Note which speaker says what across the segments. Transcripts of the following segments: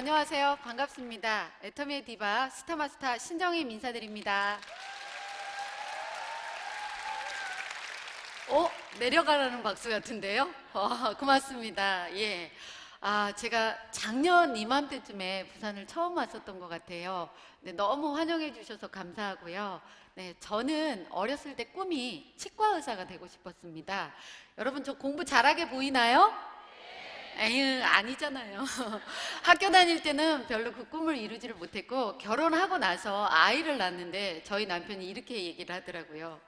Speaker 1: 안녕하세요. 반갑습니다. 애터미의 디바 스타마스터 신정임 인사드립니다. 내려가라는 박수 같은데요? 고맙습니다. 예. 제가 작년 이맘때쯤에 부산을 처음 왔었던 것 같아요. 네, 너무 환영해 주셔서 감사하고요. 네, 저는 어렸을 때 꿈이 치과 의사가 되고 싶었습니다. 여러분, 저 공부 잘하게 보이나요? 에휴, 아니잖아요. 학교 다닐 때는 별로 그 꿈을 이루지를 못했고, 결혼하고 나서 아이를 낳았는데 저희 남편이 이렇게 얘기를 하더라고요.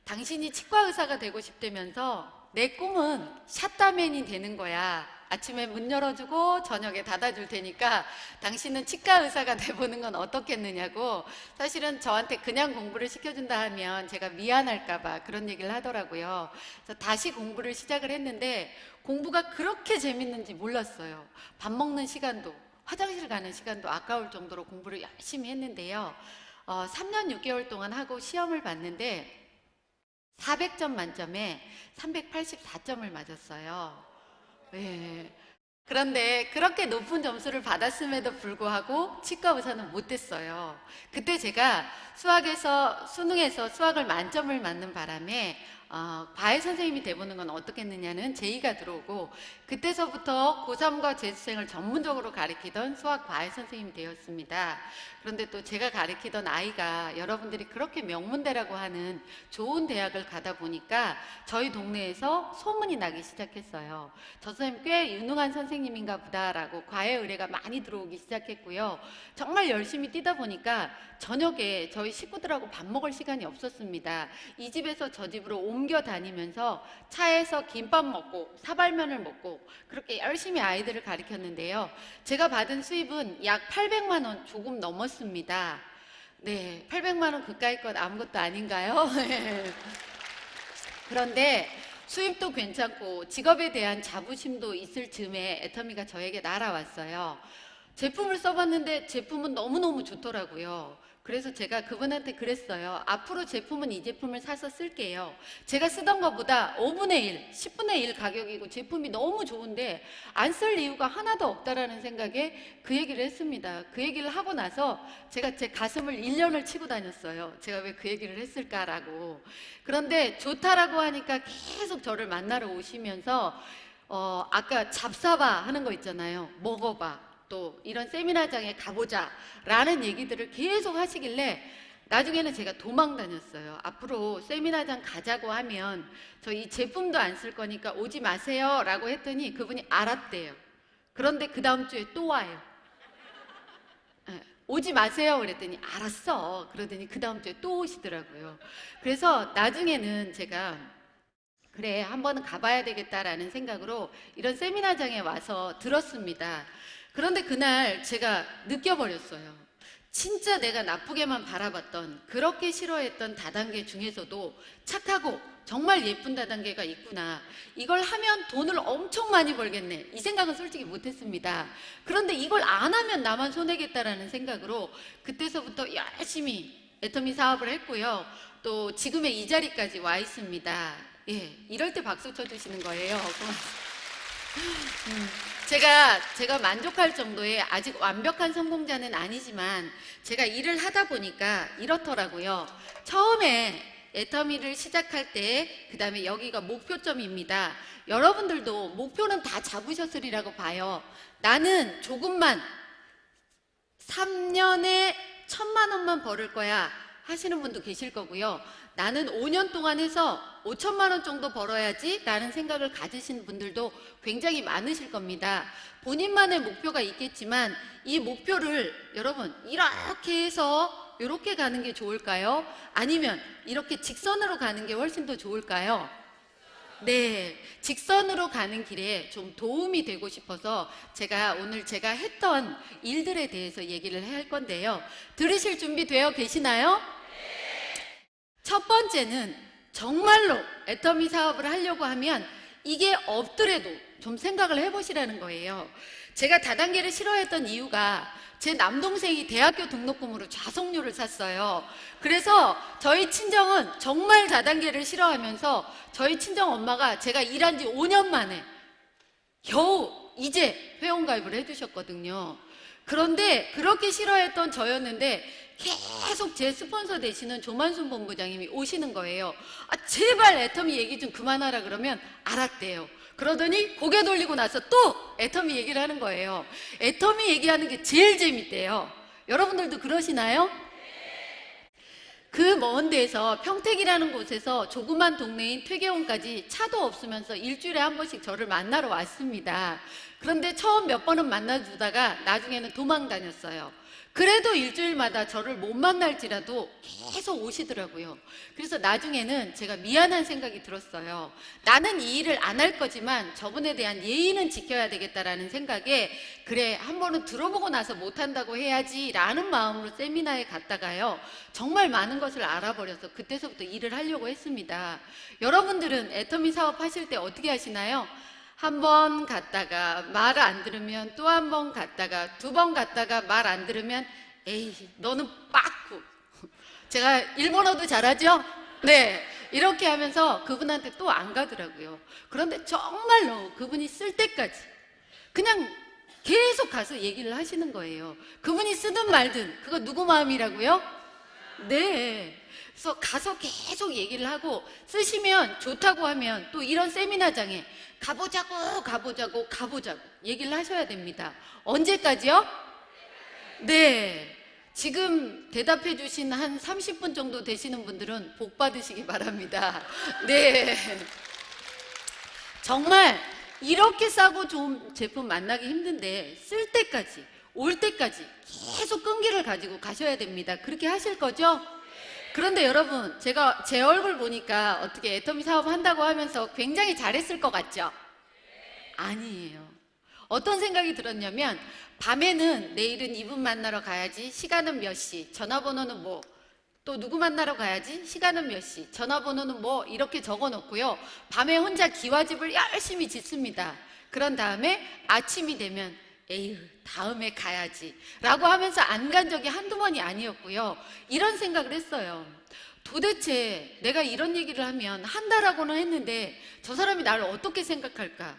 Speaker 1: 당신이 치과 의사가 되고 싶다면서 내 꿈은 샷다맨이 되는 거야. 아침에 문 열어주고 저녁에 닫아줄 테니까 당신은 치과 의사가 돼보는 건 어떻겠느냐고. 사실은 저한테 그냥 공부를 시켜준다 하면 제가 미안할까봐 그런 얘기를 하더라고요. 그래서 다시 공부를 시작을 했는데 공부가 그렇게 재밌는지 몰랐어요. 밥 먹는 시간도 화장실 가는 시간도 아까울 정도로 공부를 열심히 했는데요. 3년 6개월 동안 하고 시험을 봤는데 400점 만점에 384점을 맞았어요. 네. 그런데 그렇게 높은 점수를 받았음에도 불구하고 치과 의사는 못됐어요. 그때 제가 수능에서 수학을 만점을 맞는 바람에 과외 선생님이 돼보는 건 어떻겠느냐는 제의가 들어오고, 그때서부터 고3과 재수생을 전문적으로 가르치던 수학 과외 선생님이 되었습니다. 그런데 또 제가 가르치던 아이가 여러분들이 그렇게 명문대라고 하는 좋은 대학을 가다 보니까 저희 동네에서 소문이 나기 시작했어요. 저 선생님 꽤 유능한 선생님인가 보다라고 과외 의뢰가 많이 들어오기 시작했고요. 정말 열심히 뛰다 보니까 저녁에 저희 식구들하고 밥 먹을 시간이 없었습니다. 이 집에서 저 집으로 옮겨 다니면서 차에서 김밥 먹고 사발면을 먹고 그렇게 열심히 아이들을 가르쳤는데요. 제가 받은 수입은 약 800만 원 조금 넘었습니다. 네, 800만 원 그까이 건 아무것도 아닌가요? 그런데 수입도 괜찮고 직업에 대한 자부심도 있을 즈음에 애터미가 저에게 날아왔어요. 제품을 써봤는데 제품은 너무너무 좋더라고요. 그래서 제가 그분한테 그랬어요. 앞으로 제품은 이 제품을 사서 쓸게요. 제가 쓰던 것보다 5분의 1, 10분의 1 가격이고 제품이 너무 좋은데 안 쓸 이유가 하나도 없다라는 생각에 그 얘기를 했습니다. 그 얘기를 하고 나서 제가 제 가슴을 1년을 치고 다녔어요. 제가 왜 그 얘기를 했을까라고. 그런데 좋다라고 하니까 계속 저를 만나러 오시면서 아까 잡사봐 하는 거 있잖아요. 먹어봐. 또 이런 세미나장에 가보자 라는 얘기들을 계속 하시길래 나중에는 제가 도망 다녔어요. 앞으로 세미나장 가자고 하면 저 이 제품도 안 쓸 거니까 오지 마세요 라고 했더니 그분이 알았대요. 그런데 그 다음 주에 또 와요. 오지 마세요 그랬더니 알았어 그러더니 그 다음 주에 또 오시더라고요. 그래서 나중에는 제가 그래 한 번은 가봐야 되겠다라는 생각으로 이런 세미나장에 와서 들었습니다. 그런데 그날 제가 느껴버렸어요. 진짜 내가 나쁘게만 바라봤던, 그렇게 싫어했던 다단계 중에서도 착하고 정말 예쁜 다단계가 있구나. 이걸 하면 돈을 엄청 많이 벌겠네. 이 생각은 솔직히 못했습니다. 그런데 이걸 안 하면 나만 손해겠다라는 생각으로 그때서부터 열심히 애터미 사업을 했고요. 또 지금의 이 자리까지 와 있습니다. 예, 이럴 때 박수 쳐주시는 거예요. 제가 만족할 정도의 아직 완벽한 성공자는 아니지만 제가 일을 하다 보니까 이렇더라고요. 처음에 애터미를 시작할 때 그 다음에 여기가 목표점입니다. 여러분들도 목표는 다 잡으셨으리라고 봐요. 나는 조금만 3년에 1,000만 원만 벌을 거야 하시는 분도 계실 거고요. 나는 5년 동안 해서 5천만 원 정도 벌어야지 라는 생각을 가지신 분들도 굉장히 많으실 겁니다. 본인만의 목표가 있겠지만 이 목표를 여러분 이렇게 해서 이렇게 가는 게 좋을까요? 아니면 이렇게 직선으로 가는 게 훨씬 더 좋을까요? 네, 직선으로 가는 길에 좀 도움이 되고 싶어서 오늘 제가 했던 일들에 대해서 얘기를 할 건데요. 들으실 준비 되어 계시나요? 첫 번째는 정말로 애터미 사업을 하려고 하면 이게 없더라도 좀 생각을 해보시라는 거예요. 제가 다단계를 싫어했던 이유가 제 남동생이 대학교 등록금으로 좌석료를 샀어요. 그래서 저희 친정은 정말 다단계를 싫어하면서 저희 친정 엄마가 제가 일한 지 5년 만에 겨우 이제 회원가입을 해주셨거든요. 그런데 그렇게 싫어했던 저였는데 계속 제 스폰서 되시는 조만순 본부장님이 오시는 거예요. 아, 제발 애터미 얘기 좀 그만하라 그러면 알았대요. 그러더니 고개 돌리고 나서 또 애터미 얘기를 하는 거예요. 애터미 얘기하는 게 제일 재밌대요. 여러분들도 그러시나요? 그 먼 데서 평택이라는 곳에서 조그만 동네인 퇴계원까지 차도 없으면서 일주일에 한 번씩 저를 만나러 왔습니다. 그런데 처음 몇 번은 만나주다가 나중에는 도망 다녔어요. 그래도 일주일마다 저를 못 만날지라도 계속 오시더라고요. 그래서 나중에는 제가 미안한 생각이 들었어요. 나는 이 일을 안 할 거지만 저분에 대한 예의는 지켜야 되겠다라는 생각에 그래 한 번은 들어보고 나서 못한다고 해야지 라는 마음으로 세미나에 갔다가요. 정말 많은 것을 알아버려서 그때서부터 일을 하려고 했습니다. 여러분들은 애터미 사업 하실 때 어떻게 하시나요? 한 번 갔다가 말 안 들으면 또 한 번 갔다가 두 번 갔다가 말 안 들으면 에이 너는 빠꾸. 제가 일본어도 잘하죠? 네, 이렇게 하면서 그분한테 또 안 가더라고요. 그런데 정말로 그분이 쓸 때까지 그냥 계속 가서 얘기를 하시는 거예요. 그분이 쓰든 말든 그거 누구 마음이라고요? 네. 그래서 가서 계속 얘기를 하고 쓰시면 좋다고 하면 또 이런 세미나장에 가보자고 얘기를 하셔야 됩니다. 언제까지요? 네. 지금 대답해 주신 한 30분 정도 되시는 분들은 복 받으시기 바랍니다. 네. 정말 이렇게 싸고 좋은 제품 만나기 힘든데 쓸 때까지, 올 때까지 계속 끈기를 가지고 가셔야 됩니다. 그렇게 하실 거죠? 그런데 여러분, 제가 제 얼굴 보니까 어떻게 애터미 사업 한다고 하면서 굉장히 잘했을 것 같죠? 아니에요. 어떤 생각이 들었냐면 밤에는 내일은 이분 만나러 가야지, 시간은 몇 시, 전화번호는 뭐, 또 누구 만나러 가야지, 시간은 몇 시, 전화번호는 뭐 이렇게 적어 놓고요. 밤에 혼자 기와집을 열심히 짓습니다. 그런 다음에 아침이 되면 에휴 다음에 가야지 라고 하면서 안 간 적이 한두 번이 아니었고요. 이런 생각을 했어요. 도대체 내가 이런 얘기를 하면 한다라고는 했는데 저 사람이 나를 어떻게 생각할까?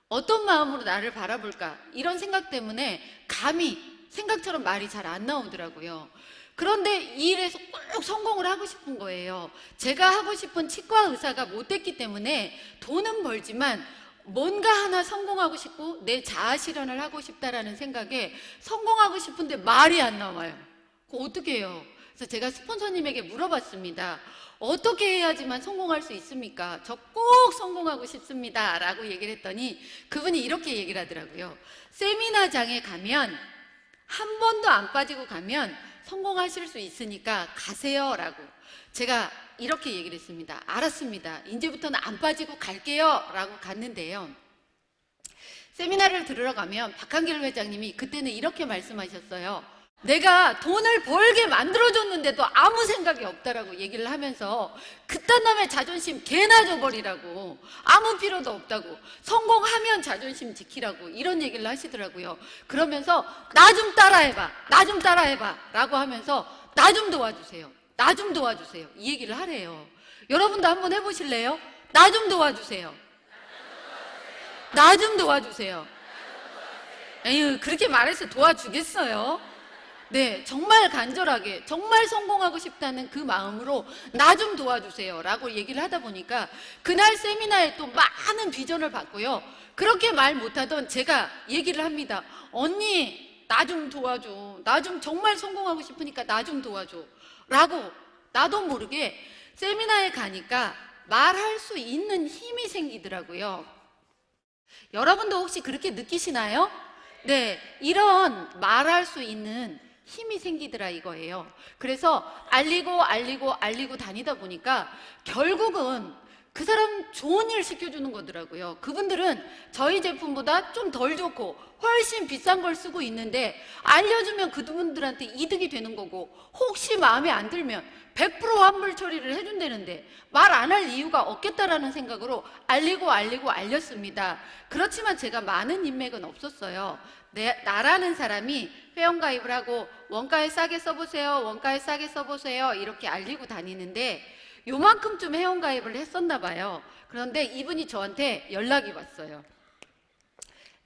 Speaker 1: 어떤 마음으로 나를 바라볼까? 이런 생각 때문에 감히 생각처럼 말이 잘 안 나오더라고요. 그런데 이 일에서 꼭 성공을 하고 싶은 거예요. 제가 하고 싶은 치과 의사가 못 됐기 때문에 돈은 벌지만 뭔가 하나 성공하고 싶고 내 자아 실현을 하고 싶다라는 생각에 성공하고 싶은데 말이 안 나와요. 그거 어떻게 해요? 그래서 제가 스폰서님에게 물어봤습니다. 어떻게 해야지만 성공할 수 있습니까? 저 꼭 성공하고 싶습니다 라고 얘기를 했더니 그분이 이렇게 얘기를 하더라고요. 세미나장에 가면 한 번도 안 빠지고 가면 성공하실 수 있으니까 가세요 라고. 제가 이렇게 얘기를 했습니다. 알았습니다. 이제부터는 안 빠지고 갈게요 라고 갔는데요. 세미나를 들으러 가면 박한길 회장님이 그때는 이렇게 말씀하셨어요. 내가 돈을 벌게 만들어줬는데도 아무 생각이 없다라고 얘기를 하면서 그딴 놈의 자존심 개나 줘버리라고, 아무 필요도 없다고, 성공하면 자존심 지키라고 이런 얘기를 하시더라고요. 그러면서 나 좀 따라해봐 라고 하면서 나 좀 도와주세요, 나 좀 도와주세요 이 얘기를 하래요. 여러분도 한번 해보실래요? 나 좀 도와주세요, 나 좀 도와주세요. 에휴 그렇게 말해서 도와주겠어요? 네, 정말 간절하게 정말 성공하고 싶다는 그 마음으로 나 좀 도와주세요 라고 얘기를 하다 보니까 그날 세미나에 또 많은 비전을 받고요. 그렇게 말 못하던 제가 얘기를 합니다. 언니 나 좀 도와줘, 나 좀 정말 성공하고 싶으니까 나 좀 도와줘 라고 나도 모르게 세미나에 가니까 말할 수 있는 힘이 생기더라고요. 여러분도 혹시 그렇게 느끼시나요? 네, 이런 말할 수 있는 힘이 생기더라 이거예요. 그래서 알리고 다니다 보니까 결국은 그 사람 좋은 일 시켜주는 거더라고요. 그분들은 저희 제품보다 좀 덜 좋고 훨씬 비싼 걸 쓰고 있는데 알려주면 그분들한테 이득이 되는 거고 혹시 마음에 안 들면 100% 환불 처리를 해준다는데 말 안 할 이유가 없겠다라는 생각으로 알렸습니다. 그렇지만 제가 많은 인맥은 없었어요. 나라는 사람이 회원가입을 하고 원가에 싸게 써보세요 이렇게 알리고 다니는데 요만큼쯤 회원가입을 했었나 봐요. 그런데 이분이 저한테 연락이 왔어요.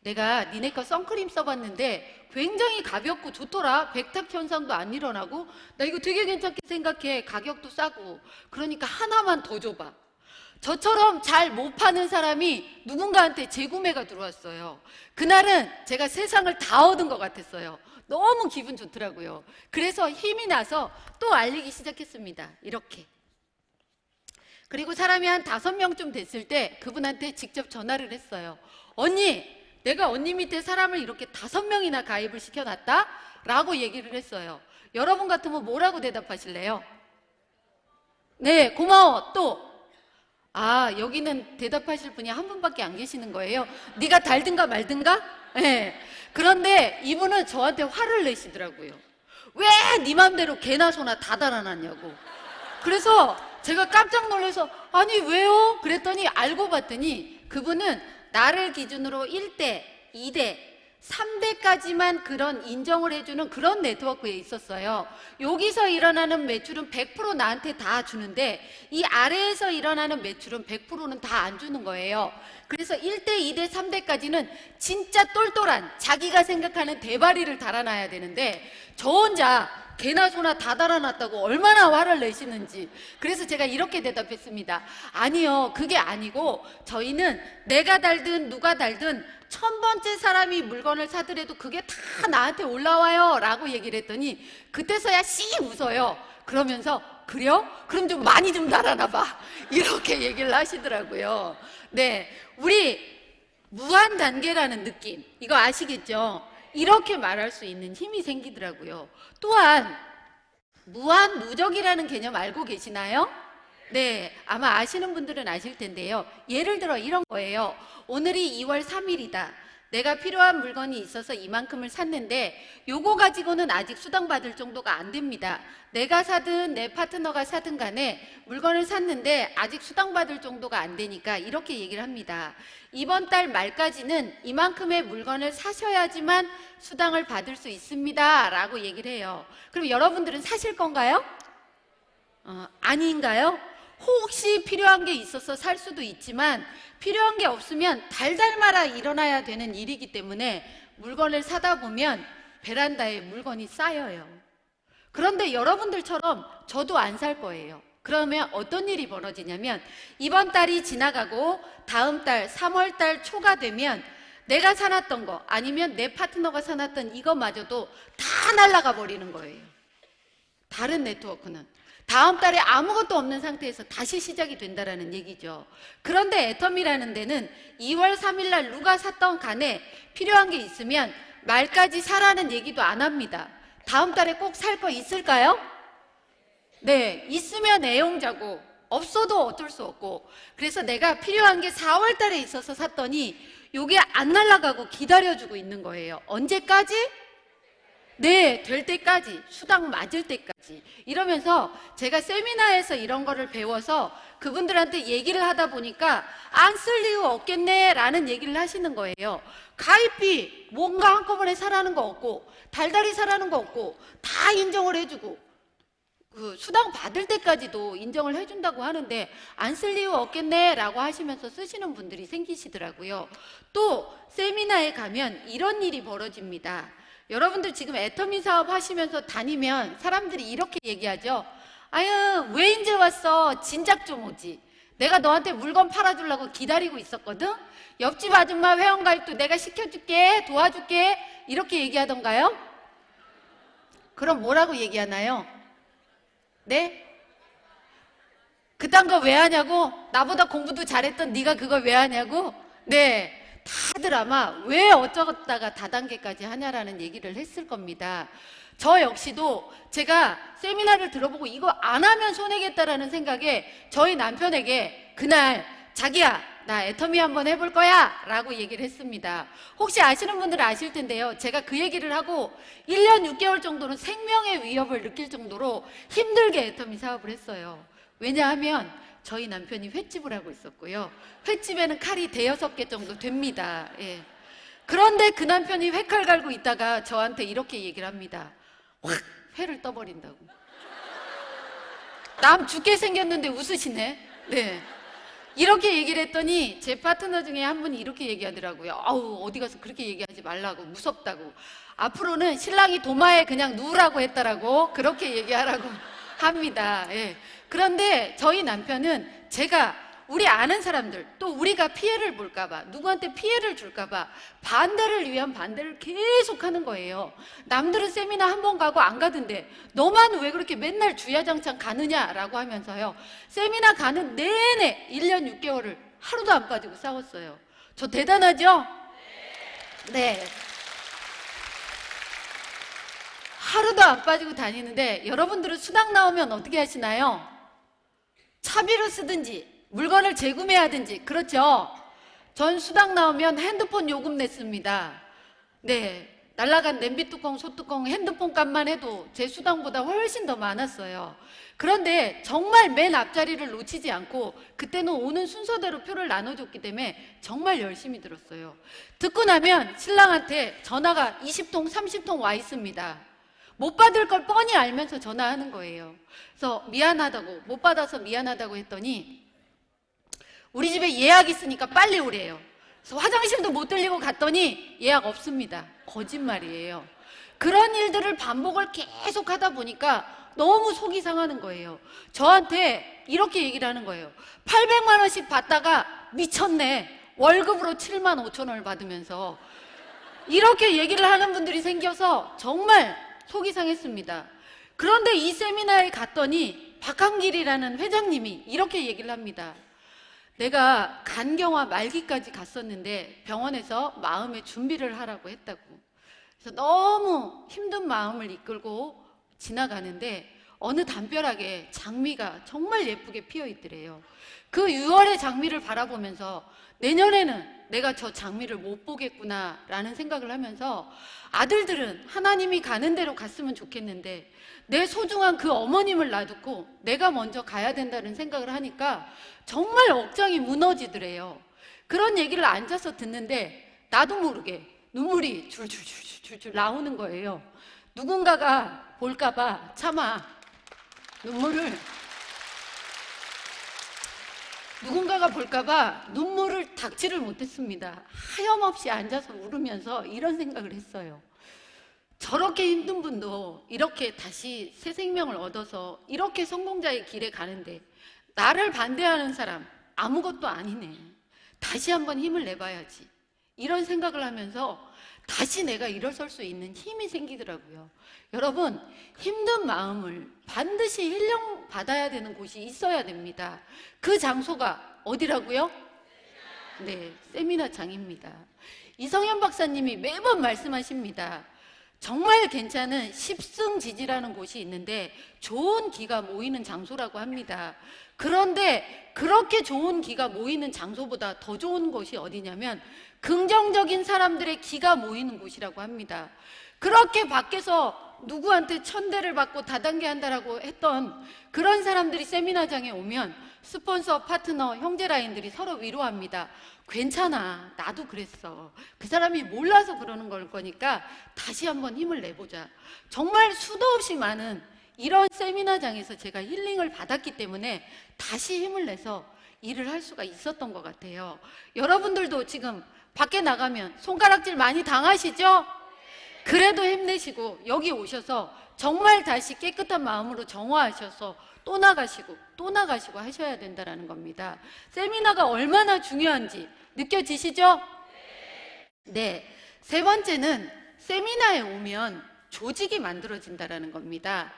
Speaker 1: 내가 니네 거 선크림 써봤는데 굉장히 가볍고 좋더라. 백탁 현상도 안 일어나고 나 이거 되게 괜찮게 생각해. 가격도 싸고. 그러니까 하나만 더 줘봐. 저처럼 잘 못 파는 사람이 누군가한테 재구매가 들어왔어요. 그날은 제가 세상을 다 얻은 것 같았어요. 너무 기분 좋더라고요. 그래서 힘이 나서 또 알리기 시작했습니다. 이렇게. 그리고 사람이 한 5명쯤 됐을 때 그분한테 직접 전화를 했어요. 언니, 내가 언니 밑에 사람을 이렇게 5명이나 가입을 시켜놨다? 라고 얘기를 했어요. 여러분 같으면 뭐라고 대답하실래요? 네, 고마워. 또? 아, 여기는 대답하실 분이 한 분밖에 안 계시는 거예요. 네가 달든가 말든가? 네. 그런데 이분은 저한테 화를 내시더라고요. 왜 네 맘대로 개나 소나 다 달아놨냐고. 그래서 제가 깜짝 놀라서 아니 왜요? 그랬더니 알고 봤더니 그분은 나를 기준으로 1대, 2대, 3대까지만 그런 인정을 해주는 그런 네트워크에 있었어요. 여기서 일어나는 매출은 100% 나한테 다 주는데 이 아래에서 일어나는 매출은 100%는 다 안 주는 거예요. 그래서 1대, 2대, 3대까지는 진짜 똘똘한 자기가 생각하는 대바리를 달아놔야 되는데 저 혼자 개나 소나 다 달아놨다고 얼마나 화를 내시는지. 그래서 제가 이렇게 대답했습니다. 아니요, 그게 아니고 저희는 내가 달든 누가 달든 1000번째 사람이 물건을 사더라도 그게 다 나한테 올라와요 라고 얘기를 했더니 그때서야 씩 웃어요. 그러면서 그래요? 그럼 좀 많이 좀 달아놔봐 이렇게 얘기를 하시더라고요. 네, 우리 무한단계라는 느낌 이거 아시겠죠? 이렇게 말할 수 있는 힘이 생기더라고요. 또한 무한누적이라는 개념 알고 계시나요? 네, 아마 아시는 분들은 아실 텐데요. 예를 들어 이런 거예요. 오늘이 2월 3일이다. 내가 필요한 물건이 있어서 이만큼을 샀는데 요거 가지고는 아직 수당받을 정도가 안 됩니다. 내가 사든 내 파트너가 사든 간에 물건을 샀는데 아직 수당받을 정도가 안 되니까 이렇게 얘기를 합니다. 이번 달 말까지는 이만큼의 물건을 사셔야지만 수당을 받을 수 있습니다 라고 얘기를 해요. 그럼 여러분들은 사실 건가요? 아닌가요? 혹시 필요한 게 있어서 살 수도 있지만 필요한 게 없으면 달달 말아 일어나야 되는 일이기 때문에 물건을 사다 보면 베란다에 물건이 쌓여요. 그런데 여러분들처럼 저도 안 살 거예요. 그러면 어떤 일이 벌어지냐면 이번 달이 지나가고 다음 달 3월 달 초가 되면 내가 사놨던 거 아니면 내 파트너가 사놨던 이것마저도 다 날아가 버리는 거예요. 다른 네트워크는 다음 달에 아무것도 없는 상태에서 다시 시작이 된다는 얘기죠. 그런데 애텀이라는 데는 2월 3일 날 누가 샀던 간에 필요한 게 있으면 말까지 사라는 얘기도 안 합니다. 다음 달에 꼭 살 거 있을까요? 네, 있으면 애용자고 없어도 어쩔 수 없고. 그래서 내가 필요한 게 4월 달에 있어서 샀더니 요게 안 날아가고 기다려주고 있는 거예요. 언제까지? 네, 될 때까지, 수당 맞을 때까지. 이러면서 제가 세미나에서 이런 거를 배워서 그분들한테 얘기를 하다 보니까 안 쓸 이유 없겠네 라는 얘기를 하시는 거예요. 가입비 뭔가 한꺼번에 사라는 거 없고 달달이 사라는 거 없고 다 인정을 해주고 그 수당 받을 때까지도 인정을 해준다고 하는데 안 쓸 이유 없겠네 라고 하시면서 쓰시는 분들이 생기시더라고요. 또 세미나에 가면 이런 일이 벌어집니다. 여러분들 지금 애터미 사업 하시면서 다니면 사람들이 이렇게 얘기하죠. 아유, 왜 이제 왔어? 진작 좀 오지. 내가 너한테 물건 팔아주려고 기다리고 있었거든? 옆집 아줌마 회원가입도 내가 시켜줄게, 도와줄게 이렇게 얘기하던가요? 그럼 뭐라고 얘기하나요? 네? 그딴 거 왜 하냐고? 나보다 공부도 잘했던 네가 그걸 왜 하냐고? 네. 다들 아마 왜 어쩌다가 다단계까지 하냐라는 얘기를 했을 겁니다. 저 역시도 제가 세미나를 들어보고 이거 안 하면 손해겠다라는 생각에 저희 남편에게 그날 자기야 나 애터미 한번 해볼 거야 라고 얘기를 했습니다. 혹시 아시는 분들은 아실 텐데요. 제가 그 얘기를 하고 1년 6개월 정도는 생명의 위협을 느낄 정도로 힘들게 애터미 사업을 했어요. 왜냐하면 저희 남편이 횟집을 하고 있었고요. 횟집에는 칼이 5-6개 정도 됩니다. 예. 그런데 그 남편이 회칼 갈고 있다가 저한테 이렇게 얘기를 합니다. 확 회를 떠버린다고. 남 죽게 생겼는데 웃으시네. 네. 이렇게 얘기를 했더니 제 파트너 중에 한 분이 이렇게 얘기하더라고요. 아우, 어디 가서 그렇게 얘기하지 말라고, 무섭다고. 앞으로는 신랑이 도마에 그냥 누우라고 했다라고 그렇게 얘기하라고 합니다. 예. 그런데 저희 남편은 제가 우리 아는 사람들, 또 우리가 피해를 볼까봐, 누구한테 피해를 줄까봐 반대를 위한 반대를 계속 하는 거예요. 남들은 세미나 한 번 가고 안 가던데 너만 왜 그렇게 맨날 주야장창 가느냐라고 하면서요, 세미나 가는 내내 1년 6개월을 하루도 안 빠지고 싸웠어요. 저 대단하죠? 네. 하루도 안 빠지고 다니는데, 여러분들은 수당 나오면 어떻게 하시나요? 차비로 쓰든지 물건을 재구매하든지, 그렇죠? 전 수당 나오면 핸드폰 요금 냈습니다. 네, 날라간 냄비 뚜껑, 소뚜껑, 핸드폰 값만 해도 제 수당보다 훨씬 더 많았어요. 그런데 정말 맨 앞자리를 놓치지 않고 그때는 오는 순서대로 표를 나눠줬기 때문에 정말 열심히 들었어요. 듣고 나면 신랑한테 전화가 20통, 30통 와 있습니다. 못 받을 걸 뻔히 알면서 전화하는 거예요. 그래서 미안하다고, 못 받아서 미안하다고 했더니 우리 집에 예약 있으니까 빨리 오래요. 그래서 화장실도 못 들리고 갔더니 예약 없습니다. 거짓말이에요. 그런 일들을 반복을 계속 하다 보니까 너무 속이 상하는 거예요. 저한테 이렇게 얘기를 하는 거예요. 800만 원씩 받다가 미쳤네, 월급으로 7만 5천 원을 받으면서. 이렇게 얘기를 하는 분들이 생겨서 정말 속이 상했습니다. 그런데 이 세미나에 갔더니 박한길이라는 회장님이 이렇게 얘기를 합니다. 내가 간경화 말기까지 갔었는데 병원에서 마음의 준비를 하라고 했다고. 그래서 너무 힘든 마음을 이끌고 지나가는데 어느 담벼락에 장미가 정말 예쁘게 피어 있더래요. 그 6월의 장미를 바라보면서 내년에는 내가 저 장미를 못 보겠구나 라는 생각을 하면서, 아들들은 하나님이 가는 대로 갔으면 좋겠는데 내 소중한 그 어머님을 놔두고 내가 먼저 가야 된다는 생각을 하니까 정말 억장이 무너지더래요. 그런 얘기를 앉아서 듣는데 나도 모르게 눈물이 줄줄줄줄줄 나오는 거예요. 누군가가 볼까봐 차마 누군가가 볼까봐 눈물을 닦지를 못했습니다. 하염없이 앉아서 울으면서 이런 생각을 했어요. 저렇게 힘든 분도 이렇게 다시 새 생명을 얻어서 이렇게 성공자의 길에 가는데 나를 반대하는 사람 아무것도 아니네, 다시 한번 힘을 내봐야지, 이런 생각을 하면서 다시 내가 일어설 수 있는 힘이 생기더라고요. 여러분, 힘든 마음을 반드시 힐링 받아야 되는 곳이 있어야 됩니다. 그 장소가 어디라고요? 네, 세미나장입니다. 이성현 박사님이 매번 말씀하십니다. 정말 괜찮은 십승지지라는 곳이 있는데 좋은 기가 모이는 장소라고 합니다. 그런데 그렇게 좋은 기가 모이는 장소보다 더 좋은 곳이 어디냐면 긍정적인 사람들의 기가 모이는 곳이라고 합니다. 그렇게 밖에서 누구한테 천대를 받고 다단계 한다라고 했던 그런 사람들이 세미나장에 오면 스폰서, 파트너, 형제라인들이 서로 위로합니다. 괜찮아, 나도 그랬어. 그 사람이 몰라서 그러는 걸 거니까 다시 한번 힘을 내보자. 정말 수도 없이 많은 이런 세미나장에서 제가 힐링을 받았기 때문에 다시 힘을 내서 일을 할 수가 있었던 것 같아요. 여러분들도 지금 밖에 나가면 손가락질 많이 당하시죠? 그래도 힘내시고 여기 오셔서 정말 다시 깨끗한 마음으로 정화하셔서 또 나가시고 또 나가시고 하셔야 된다는 겁니다. 세미나가 얼마나 중요한지 느껴지시죠? 네. 세 번째는 세미나에 오면 조직이 만들어진다는 겁니다.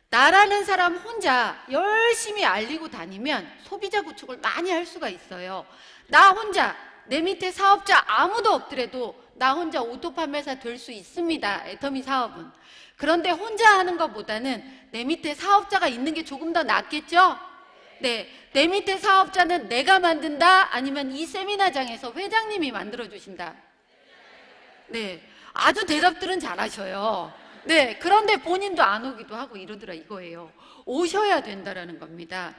Speaker 1: 나라는 사람 혼자 열심히 알리고 다니면 소비자 구축을 많이 할 수가 있어요. 나 혼자, 내 밑에 사업자 아무도 없더라도 나 혼자 오토 판매사 될 수 있습니다. 애터미 사업은. 그런데 혼자 하는 것보다는 내 밑에 사업자가 있는 게 조금 더 낫겠죠? 네, 내 밑에 사업자는 내가 만든다? 아니면 이 세미나장에서 회장님이 만들어주신다? 네, 아주 대답들은 잘하셔요. 네, 그런데 본인도 안 오기도 하고 이러더라 이거예요. 오셔야 된다는 겁니다.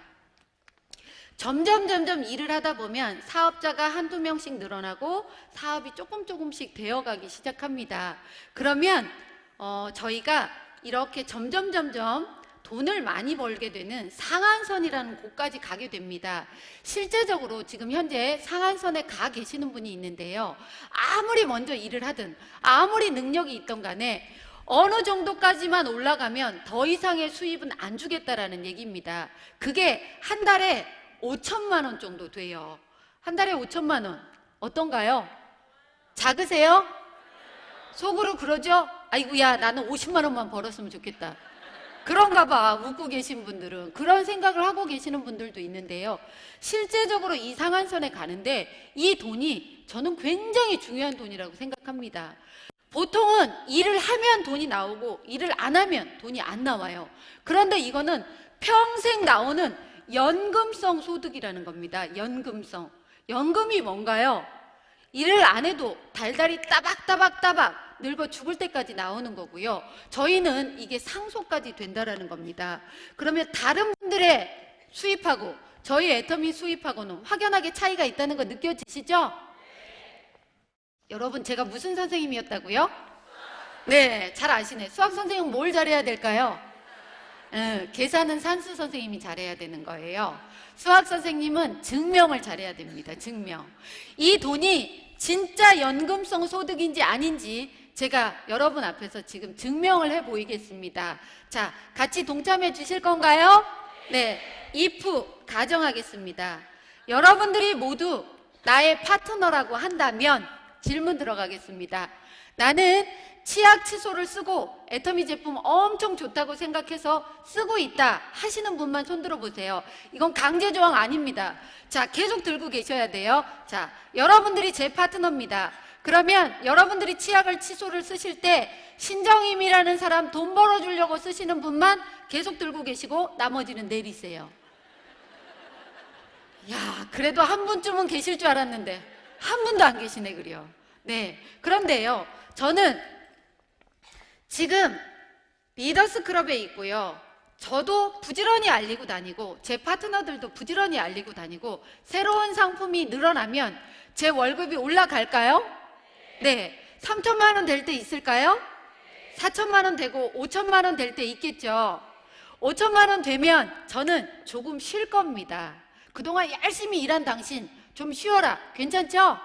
Speaker 1: 점점 일을 하다 보면 사업자가 한두 명씩 늘어나고 사업이 조금씩 되어가기 시작합니다. 그러면 저희가 이렇게 점점 돈을 많이 벌게 되는 상한선이라는 곳까지 가게 됩니다. 실제적으로 지금 현재 상한선에 가 계시는 분이 있는데요. 아무리 먼저 일을 하든 아무리 능력이 있던 간에 어느 정도까지만 올라가면 더 이상의 수입은 안 주겠다라는 얘기입니다. 그게 한 달에 5천만 원 정도 돼요. 한 달에 5천만 원. 어떤가요? 작으세요? 속으로 그러죠? 아이고야, 나는 50만 원만 벌었으면 좋겠다. 그런가 봐. 웃고 계신 분들은 그런 생각을 하고 계시는 분들도 있는데요. 실제적으로 이 상한선에 가는데 이 돈이 저는 굉장히 중요한 돈이라고 생각합니다. 보통은 일을 하면 돈이 나오고 일을 안 하면 돈이 안 나와요. 그런데 이거는 평생 나오는 연금성 소득이라는 겁니다. 연금성. 연금이 뭔가요? 일을 안 해도 달달이 따박따박 늙어 죽을 때까지 나오는 거고요. 저희는 이게 상속까지 된다라는 겁니다. 그러면 다른 분들의 수입하고 저희 애터미 수입하고는 확연하게 차이가 있다는 거 느껴지시죠? 여러분, 제가 무슨 선생님이었다고요? 네, 잘 아시네. 수학 선생님은 뭘 잘해야 될까요? 계산은 산수 선생님이 잘해야 되는 거예요. 수학 선생님은 증명을 잘해야 됩니다. 증명. 이 돈이 진짜 연금성 소득인지 아닌지 제가 여러분 앞에서 지금 증명을 해 보이겠습니다. 자, 같이 동참해 주실 건가요? 네, if 가정하겠습니다. 여러분들이 모두 나의 파트너라고 한다면 질문 들어가겠습니다. 나는 치약 칫솔을 쓰고 애터미 제품 엄청 좋다고 생각해서 쓰고 있다 하시는 분만 손 들어보세요. 이건 강제 조항 아닙니다. 자, 계속 들고 계셔야 돼요. 자, 여러분들이 제 파트너입니다. 그러면 여러분들이 치약을 칫솔을 쓰실 때 신정임이라는 사람 돈 벌어주려고 쓰시는 분만 계속 들고 계시고 나머지는 내리세요. 야, 그래도 한 분쯤은 계실 줄 알았는데 한 분도 안 계시네. 그래요. 네, 그런데요, 저는 지금 리더스 클럽에 있고요. 저도 부지런히 알리고 다니고 제 파트너들도 부지런히 알리고 다니고 새로운 상품이 늘어나면 제 월급이 올라갈까요? 네. 3천만 원 될 때 있을까요? 4천만 원 되고 5천만 원 될 때 있겠죠. 5천만 원 되면 저는 조금 쉴 겁니다. 그동안 열심히 일한 당신 좀 쉬어라. 괜찮죠?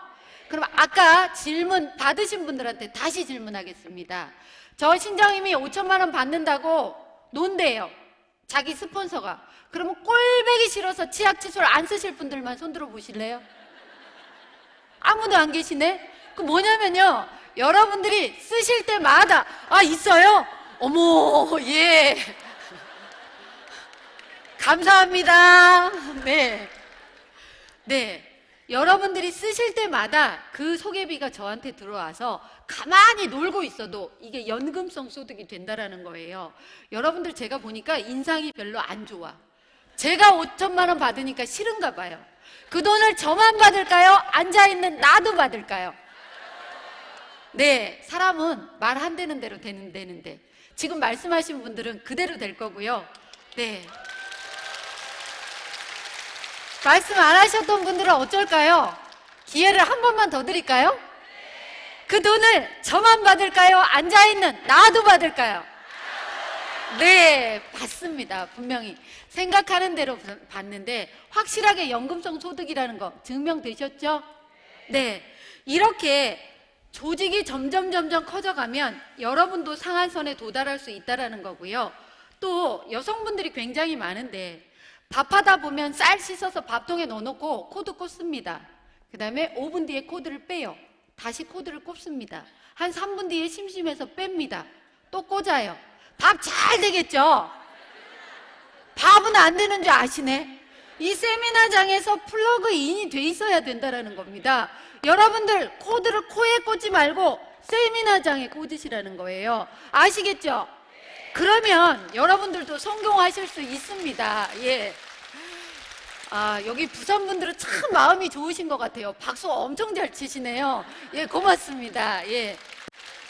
Speaker 1: 그럼 아까 질문 받으신 분들한테 다시 질문하겠습니다. 저 신정임이 5천만 원 받는다고 논대요. 자기 스폰서가. 그러면 꼴배기 싫어서 치약 칫솔 안 쓰실 분들만 손 들어 보실래요? 아무도 안 계시네? 그 뭐냐면요, 여러분들이 쓰실 때마다 아, 있어요? 어머, 예. 감사합니다. 네. 네. 여러분들이 쓰실 때마다 그 소개비가 저한테 들어와서 가만히 놀고 있어도 이게 연금성 소득이 된다라는 거예요. 여러분들 제가 보니까 인상이 별로 안 좋아. 제가 5천만 원 받으니까 싫은가 봐요. 그 돈을 저만 받을까요? 앉아있는 나도 받을까요? 네, 사람은 말 안 되는 대로 되는데 지금 말씀하신 분들은 그대로 될 거고요. 네. 말씀 안 하셨던 분들은 어쩔까요? 기회를 한 번만 더 드릴까요? 그 돈을 저만 받을까요? 앉아있는 나도 받을까요? 네, 받습니다. 분명히 생각하는 대로 받는데 확실하게 연금성 소득이라는 거 증명되셨죠? 네, 이렇게 조직이 점점 커져가면 여러분도 상한선에 도달할 수 있다는 거고요. 또 여성분들이 굉장히 많은데 밥하다 보면 쌀 씻어서 밥통에 넣어놓고 코드 꽂습니다. 그 다음에 5분 뒤에 코드를 빼요. 다시 코드를 꼽습니다. 한 3분 뒤에 심심해서 뺍니다. 또 꽂아요. 밥 잘 되겠죠? 밥은 안 되는 줄 아시네? 이 세미나장에서 플러그인이 돼 있어야 된다는 겁니다. 여러분들 코드를 코에 꽂지 말고 세미나장에 꽂으시라는 거예요. 아시겠죠? 그러면 여러분들도 성공하실 수 있습니다. 예. 아, 여기 부산 분들은 참 마음이 좋으신 것 같아요. 박수 엄청 잘 치시네요. 예, 고맙습니다. 예.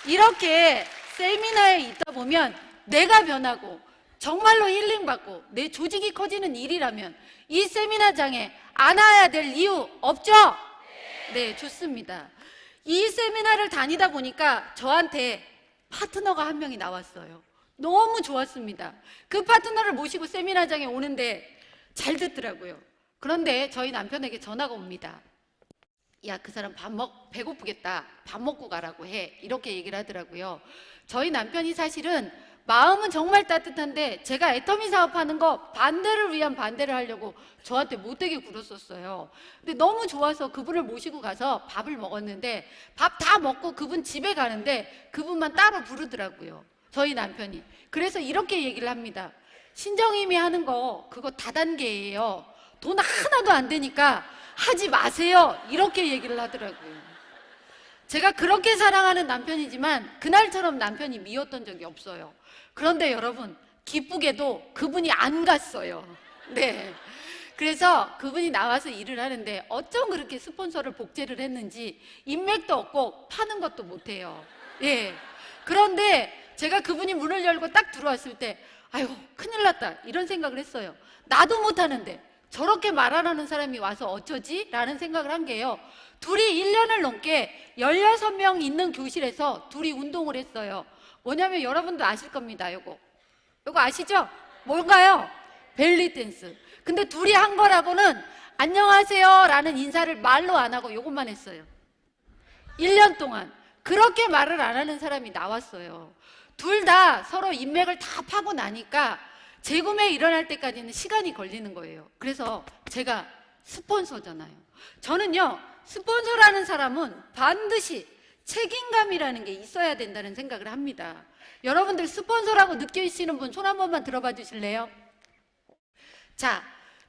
Speaker 1: 이렇게 세미나에 있다 보면 내가 변하고 정말로 힐링받고 내 조직이 커지는 일이라면 이 세미나장에 안 와야 될 이유 없죠? 네, 좋습니다. 이 세미나를 다니다 보니까 저한테 파트너가 한 명이 나왔어요. 너무 좋았습니다. 그 파트너를 모시고 세미나장에 오는데 잘 듣더라고요. 그런데 저희 남편에게 전화가 옵니다. 야, 그 사람 배고프겠다. 밥 먹고 가라고 해. 이렇게 얘기를 하더라고요. 저희 남편이 사실은 마음은 정말 따뜻한데 제가 애터미 사업하는 거 반대를 위한 반대를 하려고 저한테 못되게 굴었었어요. 근데 너무 좋아서 그분을 모시고 가서 밥을 먹었는데 밥 다 먹고 그분 집에 가는데 그분만 따로 부르더라고요. 저희 남편이. 그래서 이렇게 얘기를 합니다. 신정임이 하는 거 그거 다단계예요. 돈 하나도 안 되니까 하지 마세요. 이렇게 얘기를 하더라고요. 제가 그렇게 사랑하는 남편이지만 그날처럼 남편이 미웠던 적이 없어요. 그런데 여러분, 기쁘게도 그분이 안 갔어요. 네. 그래서 그분이 나와서 일을 하는데 어쩜 그렇게 스폰서를 복제를 했는지 인맥도 없고 파는 것도 못해요. 예. 그런데 제가 그분이 문을 열고 딱 들어왔을 때 아유, 큰일 났다 이런 생각을 했어요. 나도 못하는데 저렇게 말 안 하는 사람이 와서 어쩌지? 라는 생각을 한 게요. 둘이 1년을 넘게 16명 있는 교실에서 둘이 운동을 했어요. 뭐냐면 여러분도 아실 겁니다. 요거 아시죠? 뭔가요? 벨리 댄스. 근데 둘이 한 거라고는 안녕하세요 라는 인사를 말로 안 하고 요것만 했어요. 1년 동안 그렇게 말을 안 하는 사람이 나왔어요. 둘 다 서로 인맥을 다 파고 나니까 재구매 일어날 때까지는 시간이 걸리는 거예요. 그래서 제가 스폰서잖아요. 저는요, 스폰서라는 사람은 반드시 책임감이라는 게 있어야 된다는 생각을 합니다. 여러분들 스폰서라고 느끼시는 분 손 한 번만 들어봐 주실래요? 자,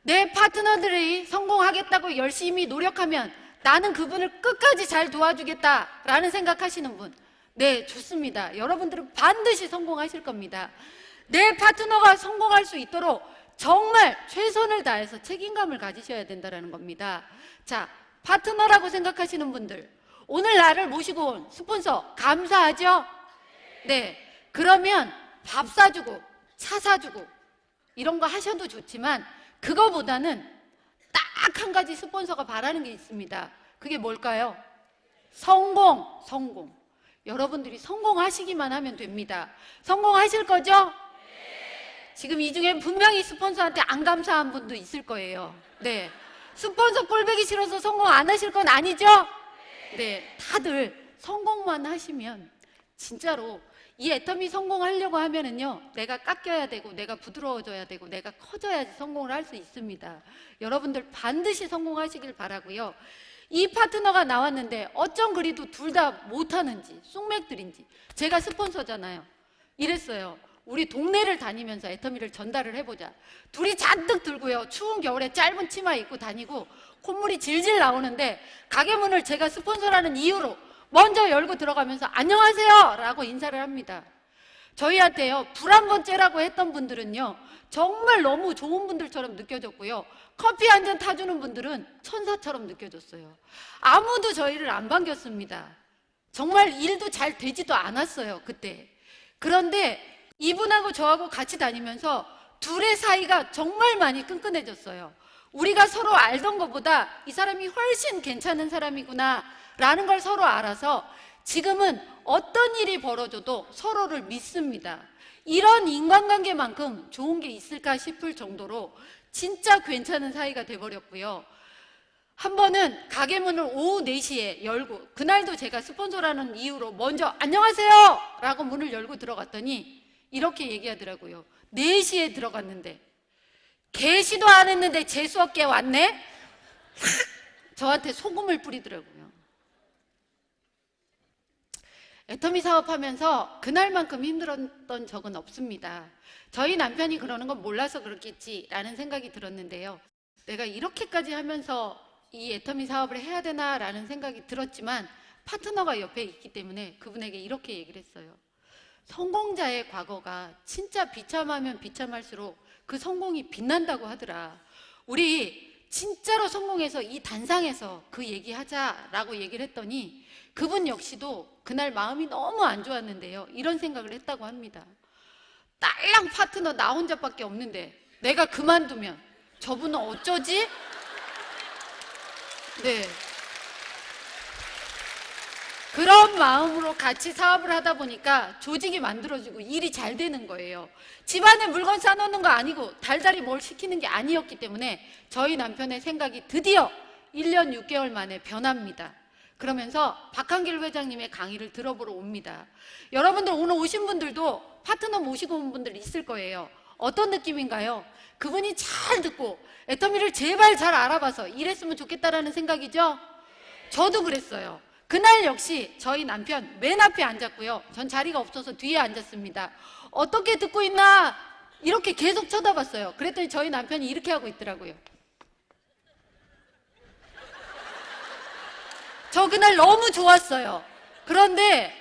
Speaker 1: 내 파트너들이 성공하겠다고 열심히 노력하면 나는 그분을 끝까지 잘 도와주겠다라는 생각하시는 분, 네, 좋습니다. 여러분들은 반드시 성공하실 겁니다. 내 파트너가 성공할 수 있도록 정말 최선을 다해서 책임감을 가지셔야 된다는 겁니다. 자, 파트너라고 생각하시는 분들, 오늘 나를 모시고 온 스폰서 감사하죠? 네, 그러면 밥 사주고 차 사주고 이런 거 하셔도 좋지만 그거보다는 딱 한 가지 스폰서가 바라는 게 있습니다. 그게 뭘까요? 성공. 여러분들이 성공하시기만 하면 됩니다. 성공하실 거죠? 지금 이 중에 분명히 스폰서한테 안 감사한 분도 있을 거예요. 네, 스폰서 꼴보기 싫어서 성공 안 하실 건 아니죠? 네, 다들 성공만 하시면 진짜로 이 애터미 성공하려고 하면은요, 내가 깎여야 되고 내가 부드러워져야 되고 내가 커져야지 성공을 할 수 있습니다. 여러분들 반드시 성공하시길 바라고요. 이 파트너가 나왔는데 어쩜 그리도 둘 다 못하는지 쑥맥들인지, 제가 스폰서잖아요. 이랬어요. 우리 동네를 다니면서 애터미를 전달을 해보자. 둘이 잔뜩 들고요, 추운 겨울에 짧은 치마 입고 다니고 콧물이 질질 나오는데 가게 문을 제가 스폰서라는 이유로 먼저 열고 들어가면서 안녕하세요 라고 인사를 합니다. 저희한테요, 불 한 번 쬐라고 했던 분들은요 정말 너무 좋은 분들처럼 느껴졌고요, 커피 한 잔 타주는 분들은 천사처럼 느껴졌어요. 아무도 저희를 안 반겼습니다. 정말 일도 잘 되지도 않았어요 그때. 그런데 이분하고 저하고 같이 다니면서 둘의 사이가 정말 많이 끈끈해졌어요. 우리가 서로 알던 것보다 이 사람이 훨씬 괜찮은 사람이구나 라는 걸 서로 알아서 지금은 어떤 일이 벌어져도 서로를 믿습니다. 이런 인간관계만큼 좋은 게 있을까 싶을 정도로 진짜 괜찮은 사이가 돼버렸고요. 한 번은 가게 문을 오후 4시에 열고, 그날도 제가 스폰서라는 이유로 먼저 안녕하세요 라고 문을 열고 들어갔더니 이렇게 얘기하더라고요. 4시에 들어갔는데 개시도 안 했는데 재수없게 왔네? 저한테 소금을 뿌리더라고요. 애터미 사업하면서 그날만큼 힘들었던 적은 없습니다. 저희 남편이 그러는 건 몰라서 그렇겠지라는 생각이 들었는데요. 내가 이렇게까지 하면서 이 애터미 사업을 해야 되나라는 생각이 들었지만 파트너가 옆에 있기 때문에 그분에게 이렇게 얘기를 했어요. 성공자의 과거가 진짜 비참하면 비참할수록 그 성공이 빛난다고 하더라. 우리 진짜로 성공해서 이 단상에서 그 얘기하자라고 얘기를 했더니 그분 역시도 그날 마음이 너무 안 좋았는데요, 이런 생각을 했다고 합니다. 딸랑 파트너 나 혼자밖에 없는데 내가 그만두면 저분은 어쩌지? 네. 그런 마음으로 같이 사업을 하다 보니까 조직이 만들어지고 일이 잘 되는 거예요. 집안에 물건 싸놓는 거 아니고 달달이 뭘 시키는 게 아니었기 때문에 저희 남편의 생각이 드디어 1년 6개월 만에 변합니다. 그러면서 박한길 회장님의 강의를 들어보러 옵니다. 여러분들 오늘 오신 분들도 파트너 모시고 온 분들 있을 거예요. 어떤 느낌인가요? 그분이 잘 듣고 애터미를 제발 잘 알아봐서 일했으면 좋겠다라는 생각이죠? 저도 그랬어요. 그날 역시 저희 남편 맨 앞에 앉았고요. 전 자리가 없어서 뒤에 앉았습니다. 어떻게 듣고 있나 이렇게 계속 쳐다봤어요. 그랬더니 저희 남편이 이렇게 하고 있더라고요. 저 그날 너무 좋았어요. 그런데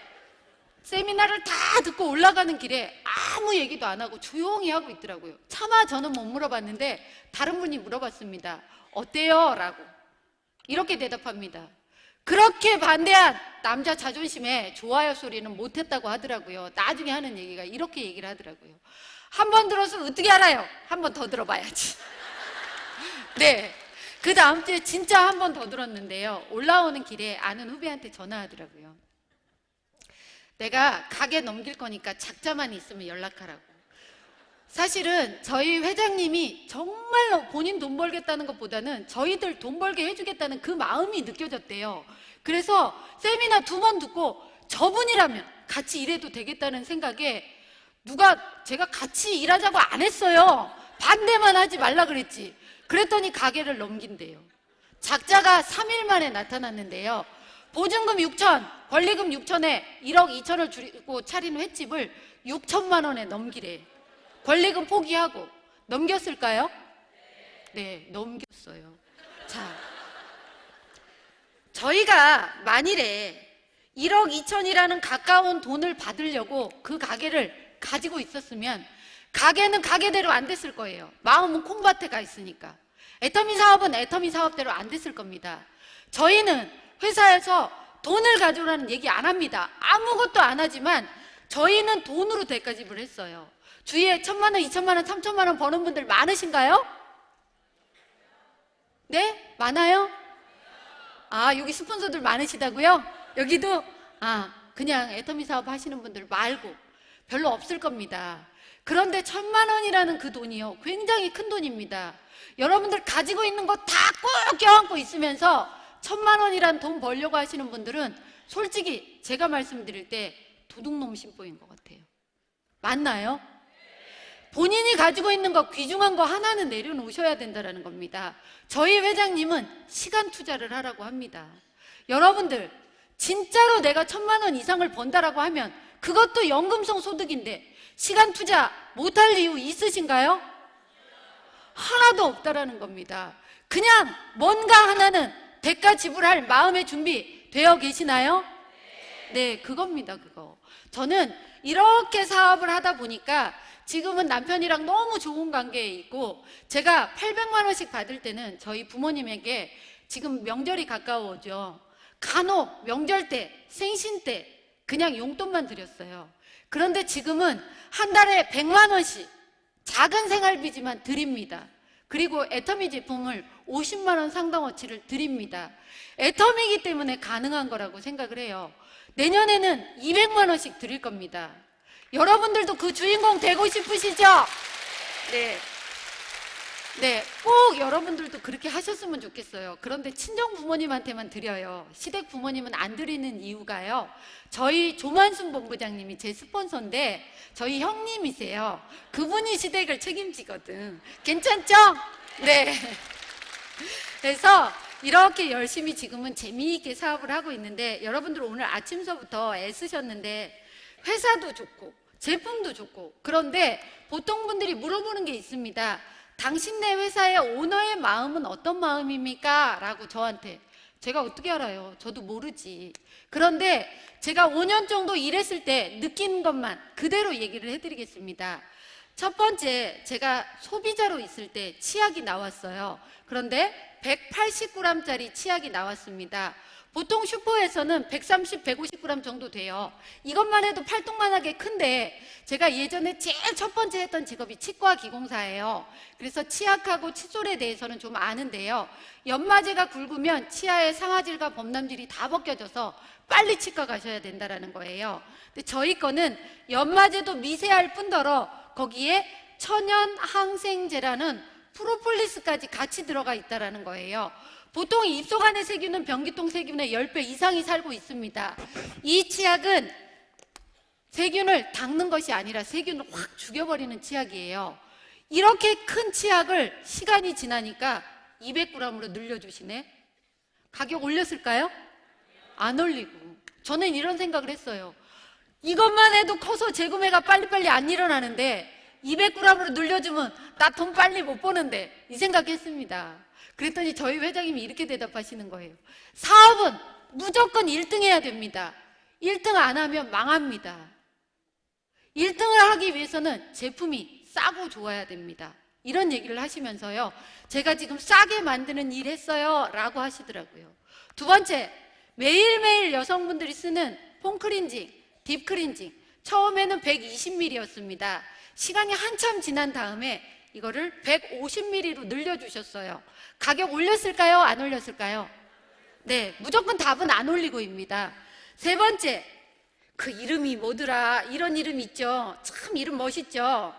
Speaker 1: 세미나를 다 듣고 올라가는 길에 아무 얘기도 안 하고 조용히 하고 있더라고요. 차마 저는 못 물어봤는데 다른 분이 물어봤습니다. 어때요? 라고. 이렇게 대답합니다. 그렇게 반대한 남자 자존심에 좋아요 소리는 못했다고 하더라고요. 나중에 하는 얘기가 이렇게 얘기를 하더라고요. 한 번 들어서 어떻게 알아요? 한 번 더 들어봐야지. 네. 그 다음 주에 진짜 한 번 더 들었는데요. 올라오는 길에 아는 후배한테 전화하더라고요. 내가 가게 넘길 거니까 작자만 있으면 연락하라고. 사실은 저희 회장님이 정말로 본인 돈 벌겠다는 것보다는 저희들 돈 벌게 해주겠다는 그 마음이 느껴졌대요. 그래서 세미나 2번 듣고 저분이라면 같이 일해도 되겠다는 생각에 누가 제가 같이 일하자고 안 했어요. 반대만 하지 말라 그랬지. 그랬더니 가게를 넘긴대요. 작자가 3일 만에 나타났는데요. 보증금 6천, 권리금 6천에 1억 2천을 줄이고 차린 횟집을 6천만 원에 넘기래. 권리금 포기하고 넘겼을까요? 네, 넘겼어요. 자, 저희가 만일에 1억 2천이라는 가까운 돈을 받으려고 그 가게를 가지고 있었으면 가게는 가게대로 안 됐을 거예요. 마음은 콩밭에 가 있으니까. 애터미 사업은 애터미 사업대로 안 됐을 겁니다. 저희는 회사에서 돈을 가져오라는 얘기 안 합니다. 아무것도 안 하지만 저희는 돈으로 대가집을 했어요. 주위에 1,000만 원, 2,000만 원, 3,000만 원 버는 분들 많으신가요? 네? 많아요? 아, 여기 스폰서들 많으시다고요? 여기도? 아, 그냥 애터미 사업 하시는 분들 말고 별로 없을 겁니다. 그런데 1,000만 원이라는 그 돈이요, 굉장히 큰 돈입니다. 여러분들 가지고 있는 거 다 꼭 껴안고 있으면서 1,000만 원이란 돈 벌려고 하시는 분들은 솔직히 제가 말씀드릴 때 도둑놈 심보인 것 같아요. 맞나요? 본인이 가지고 있는 거 귀중한 거 하나는 내려놓으셔야 된다는 겁니다. 저희 회장님은 시간 투자를 하라고 합니다. 여러분들 진짜로 내가 1,000만 원 이상을 번다라고 하면 그것도 연금성 소득인데 시간 투자 못할 이유 있으신가요? 하나도 없다라는 겁니다. 그냥 뭔가 하나는 대가 지불할 마음의 준비 되어 계시나요? 네, 그겁니다. 그거. 저는 이렇게 사업을 하다 보니까 지금은 남편이랑 너무 좋은 관계에 있고, 제가 800만 원씩 받을 때는 저희 부모님에게, 지금 명절이 가까워오죠, 간혹 명절 때, 생신 때 그냥 용돈만 드렸어요. 그런데 지금은 한 달에 100만 원씩 작은 생활비지만 드립니다. 그리고 애터미 제품을 50만 원 상당어치를 드립니다. 애터미이기 때문에 가능한 거라고 생각을 해요. 내년에는 200만 원씩 드릴 겁니다. 여러분들도 그 주인공 되고 싶으시죠? 네. 네, 꼭 여러분들도 그렇게 하셨으면 좋겠어요. 그런데 친정 부모님한테만 드려요. 시댁 부모님은 안 드리는 이유가요, 저희 조만순 본부장님이 제 스폰서인데 저희 형님이세요. 그분이 시댁을 책임지거든. 괜찮죠? 네. 그래서 이렇게 열심히 지금은 재미있게 사업을 하고 있는데, 여러분들 오늘 아침서부터 애쓰셨는데 회사도 좋고 제품도 좋고, 그런데 보통 분들이 물어보는 게 있습니다. 당신네 회사의 오너의 마음은 어떤 마음입니까? 라고 저한테. 제가 어떻게 알아요? 저도 모르지. 그런데 제가 5년 정도 일했을 때 느낀 것만 그대로 얘기를 해드리겠습니다. 첫 번째, 제가 소비자로 있을 때 치약이 나왔어요. 그런데 180g짜리 치약이 나왔습니다. 보통 슈퍼에서는 130, 150g 정도 돼요. 이것만 해도 팔뚝만하게 큰데 제가 예전에 제일 첫 번째 했던 직업이 치과 기공사예요. 그래서 치약하고 칫솔에 대해서는 좀 아는데요. 연마제가 굵으면 치아의 상아질과 범람질이 다 벗겨져서 빨리 치과 가셔야 된다는 거예요. 근데 저희 거는 연마제도 미세할 뿐더러 거기에 천연 항생제라는 프로폴리스까지 같이 들어가 있다는 거예요. 보통 입속 안의 세균은 변기통 세균의 10배 이상이 살고 있습니다. 이 치약은 세균을 닦는 것이 아니라 세균을 확 죽여버리는 치약이에요. 이렇게 큰 치약을 시간이 지나니까 200g으로 늘려주시네. 가격 올렸을까요? 안 올리고. 저는 이런 생각을 했어요. 이것만 해도 커서 재구매가 빨리빨리 안 일어나는데 200g으로 늘려주면 나 돈 빨리 못 버는데, 이 생각했습니다. 그랬더니 저희 회장님이 이렇게 대답하시는 거예요. 사업은 무조건 1등 해야 됩니다. 1등 안 하면 망합니다. 1등을 하기 위해서는 제품이 싸고 좋아야 됩니다. 이런 얘기를 하시면서요, 제가 지금 싸게 만드는 일 했어요 라고 하시더라고요. 두 번째, 매일매일 여성분들이 쓰는 폼클렌징, 딥클렌징, 처음에는 120ml였습니다. 시간이 한참 지난 다음에 이거를 150ml로 늘려주셨어요. 가격 올렸을까요? 안 올렸을까요? 네, 무조건 답은 안 올리고입니다. 세 번째, 그 이름이 뭐더라? 이런 이름 있죠? 참 이름 멋있죠?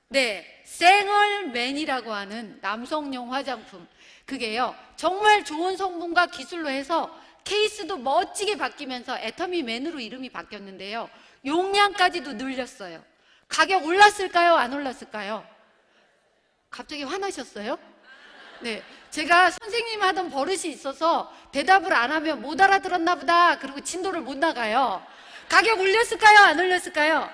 Speaker 1: 네, 생얼맨이라고 하는 남성용 화장품. 그게요, 정말 좋은 성분과 기술로 해서 케이스도 멋지게 바뀌면서 애터미맨으로 이름이 바뀌었는데요, 용량까지도 늘렸어요. 가격 올랐을까요? 안 올랐을까요? 갑자기 화나셨어요? 네, 제가 선생님 하던 버릇이 있어서 대답을 안 하면 못 알아들었나 보다 그리고 진도를 못 나가요. 가격 올렸을까요? 안 올렸을까요?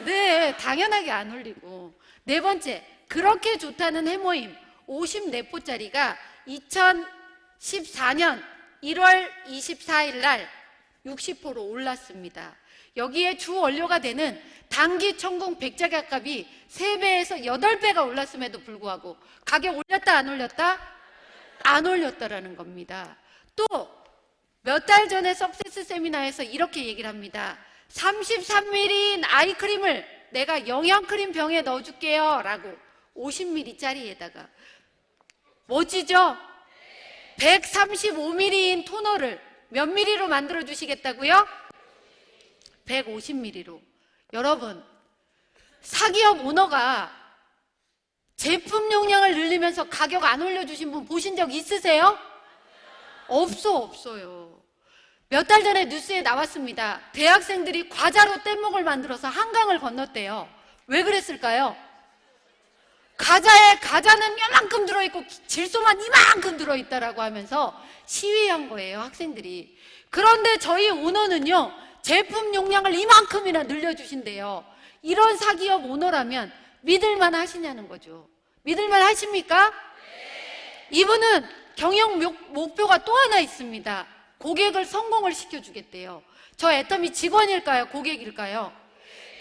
Speaker 1: 네, 당연하게 안 올리고. 네 번째, 그렇게 좋다는 해모임 54포짜리가 2014년 1월 24일 날 60%로 올랐습니다. 여기에 주 원료가 되는 당기 천궁 백작약값이 3배에서 8배가 올랐음에도 불구하고 가격 올렸다 안 올렸다? 안 올렸다라는 겁니다. 또 몇 달 전에 석세스 세미나에서 이렇게 얘기를 합니다. 33ml인 아이크림을 내가 영양크림 병에 넣어줄게요 라고 50ml짜리에다가, 멋지죠? 135ml인 토너를 몇 ml로 만들어 주시겠다고요? 150ml로. 여러분, 사기업 오너가 제품 용량을 늘리면서 가격 안 올려주신 분 보신 적 있으세요? 없어요. 몇 달 전에 뉴스에 나왔습니다. 대학생들이 과자로 뗏목을 만들어서 한강을 건넜대요. 왜 그랬을까요? 가자는 요만큼 들어있고 질소만 이만큼 들어있다라고 하면서 시위한 거예요, 학생들이. 그런데 저희 오너는요, 제품 용량을 이만큼이나 늘려주신대요. 이런 사기업 오너라면 믿을만 하시냐는 거죠. 믿을만 하십니까? 네. 이분은 경영 목표가 또 하나 있습니다. 고객을 성공을 시켜주겠대요. 저 애터미 직원일까요? 고객일까요?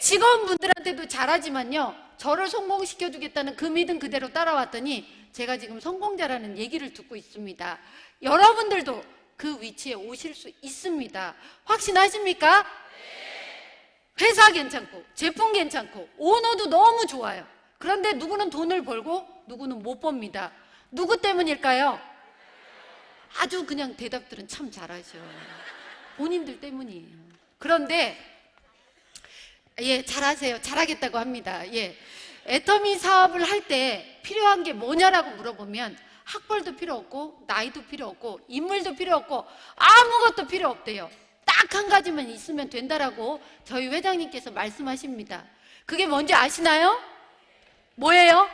Speaker 1: 직원분들한테도 잘하지만요, 저를 성공시켜주겠다는 그 믿음 그대로 따라왔더니 제가 지금 성공자라는 얘기를 듣고 있습니다. 여러분들도 그 위치에 오실 수 있습니다. 확신하십니까? 회사 괜찮고 제품 괜찮고 오너도 너무 좋아요. 그런데 누구는 돈을 벌고 누구는 못 법니다. 누구 때문일까요? 아주 그냥 대답들은 참 잘하셔. 본인들 때문이에요. 그런데 예, 잘하세요. 잘하겠다고 합니다. 예, 애터미 사업을 할 때 필요한 게 뭐냐라고 물어보면 학벌도 필요 없고 나이도 필요 없고 인물도 필요 없고 아무것도 필요 없대요. 딱 한 가지만 있으면 된다라고 저희 회장님께서 말씀하십니다. 그게 뭔지 아시나요? 뭐예요?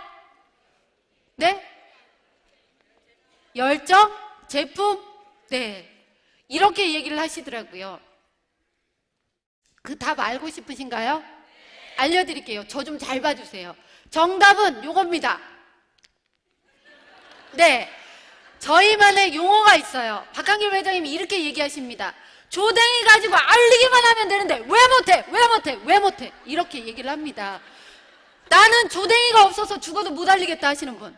Speaker 1: 네? 열정? 제품? 네, 이렇게 얘기를 하시더라고요. 그 답 알고 싶으신가요? 알려드릴게요. 저 좀 잘 봐주세요. 정답은 요겁니다. 네, 저희만의 용어가 있어요. 박한길 회장님이 이렇게 얘기하십니다. 조댕이 가지고 알리기만 하면 되는데 왜 못해 이렇게 얘기를 합니다. 나는 조댕이가 없어서 죽어도 못 알리겠다 하시는 분,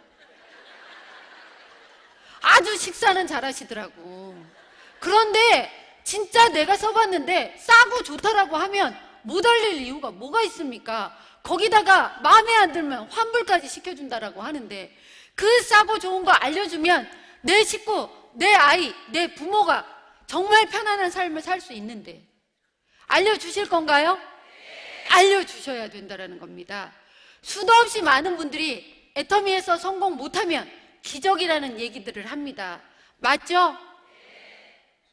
Speaker 1: 아주 식사는 잘하시더라고. 그런데 진짜 내가 써봤는데 싸고 좋다라고 하면 못 알릴 이유가 뭐가 있습니까? 거기다가 마음에 안 들면 환불까지 시켜준다라고 하는데, 그 싸고 좋은 거 알려주면 내 식구, 내 아이, 내 부모가 정말 편안한 삶을 살 수 있는데 알려주실 건가요? 알려주셔야 된다는 겁니다. 수도 없이 많은 분들이 애터미에서 성공 못하면 기적이라는 얘기들을 합니다. 맞죠?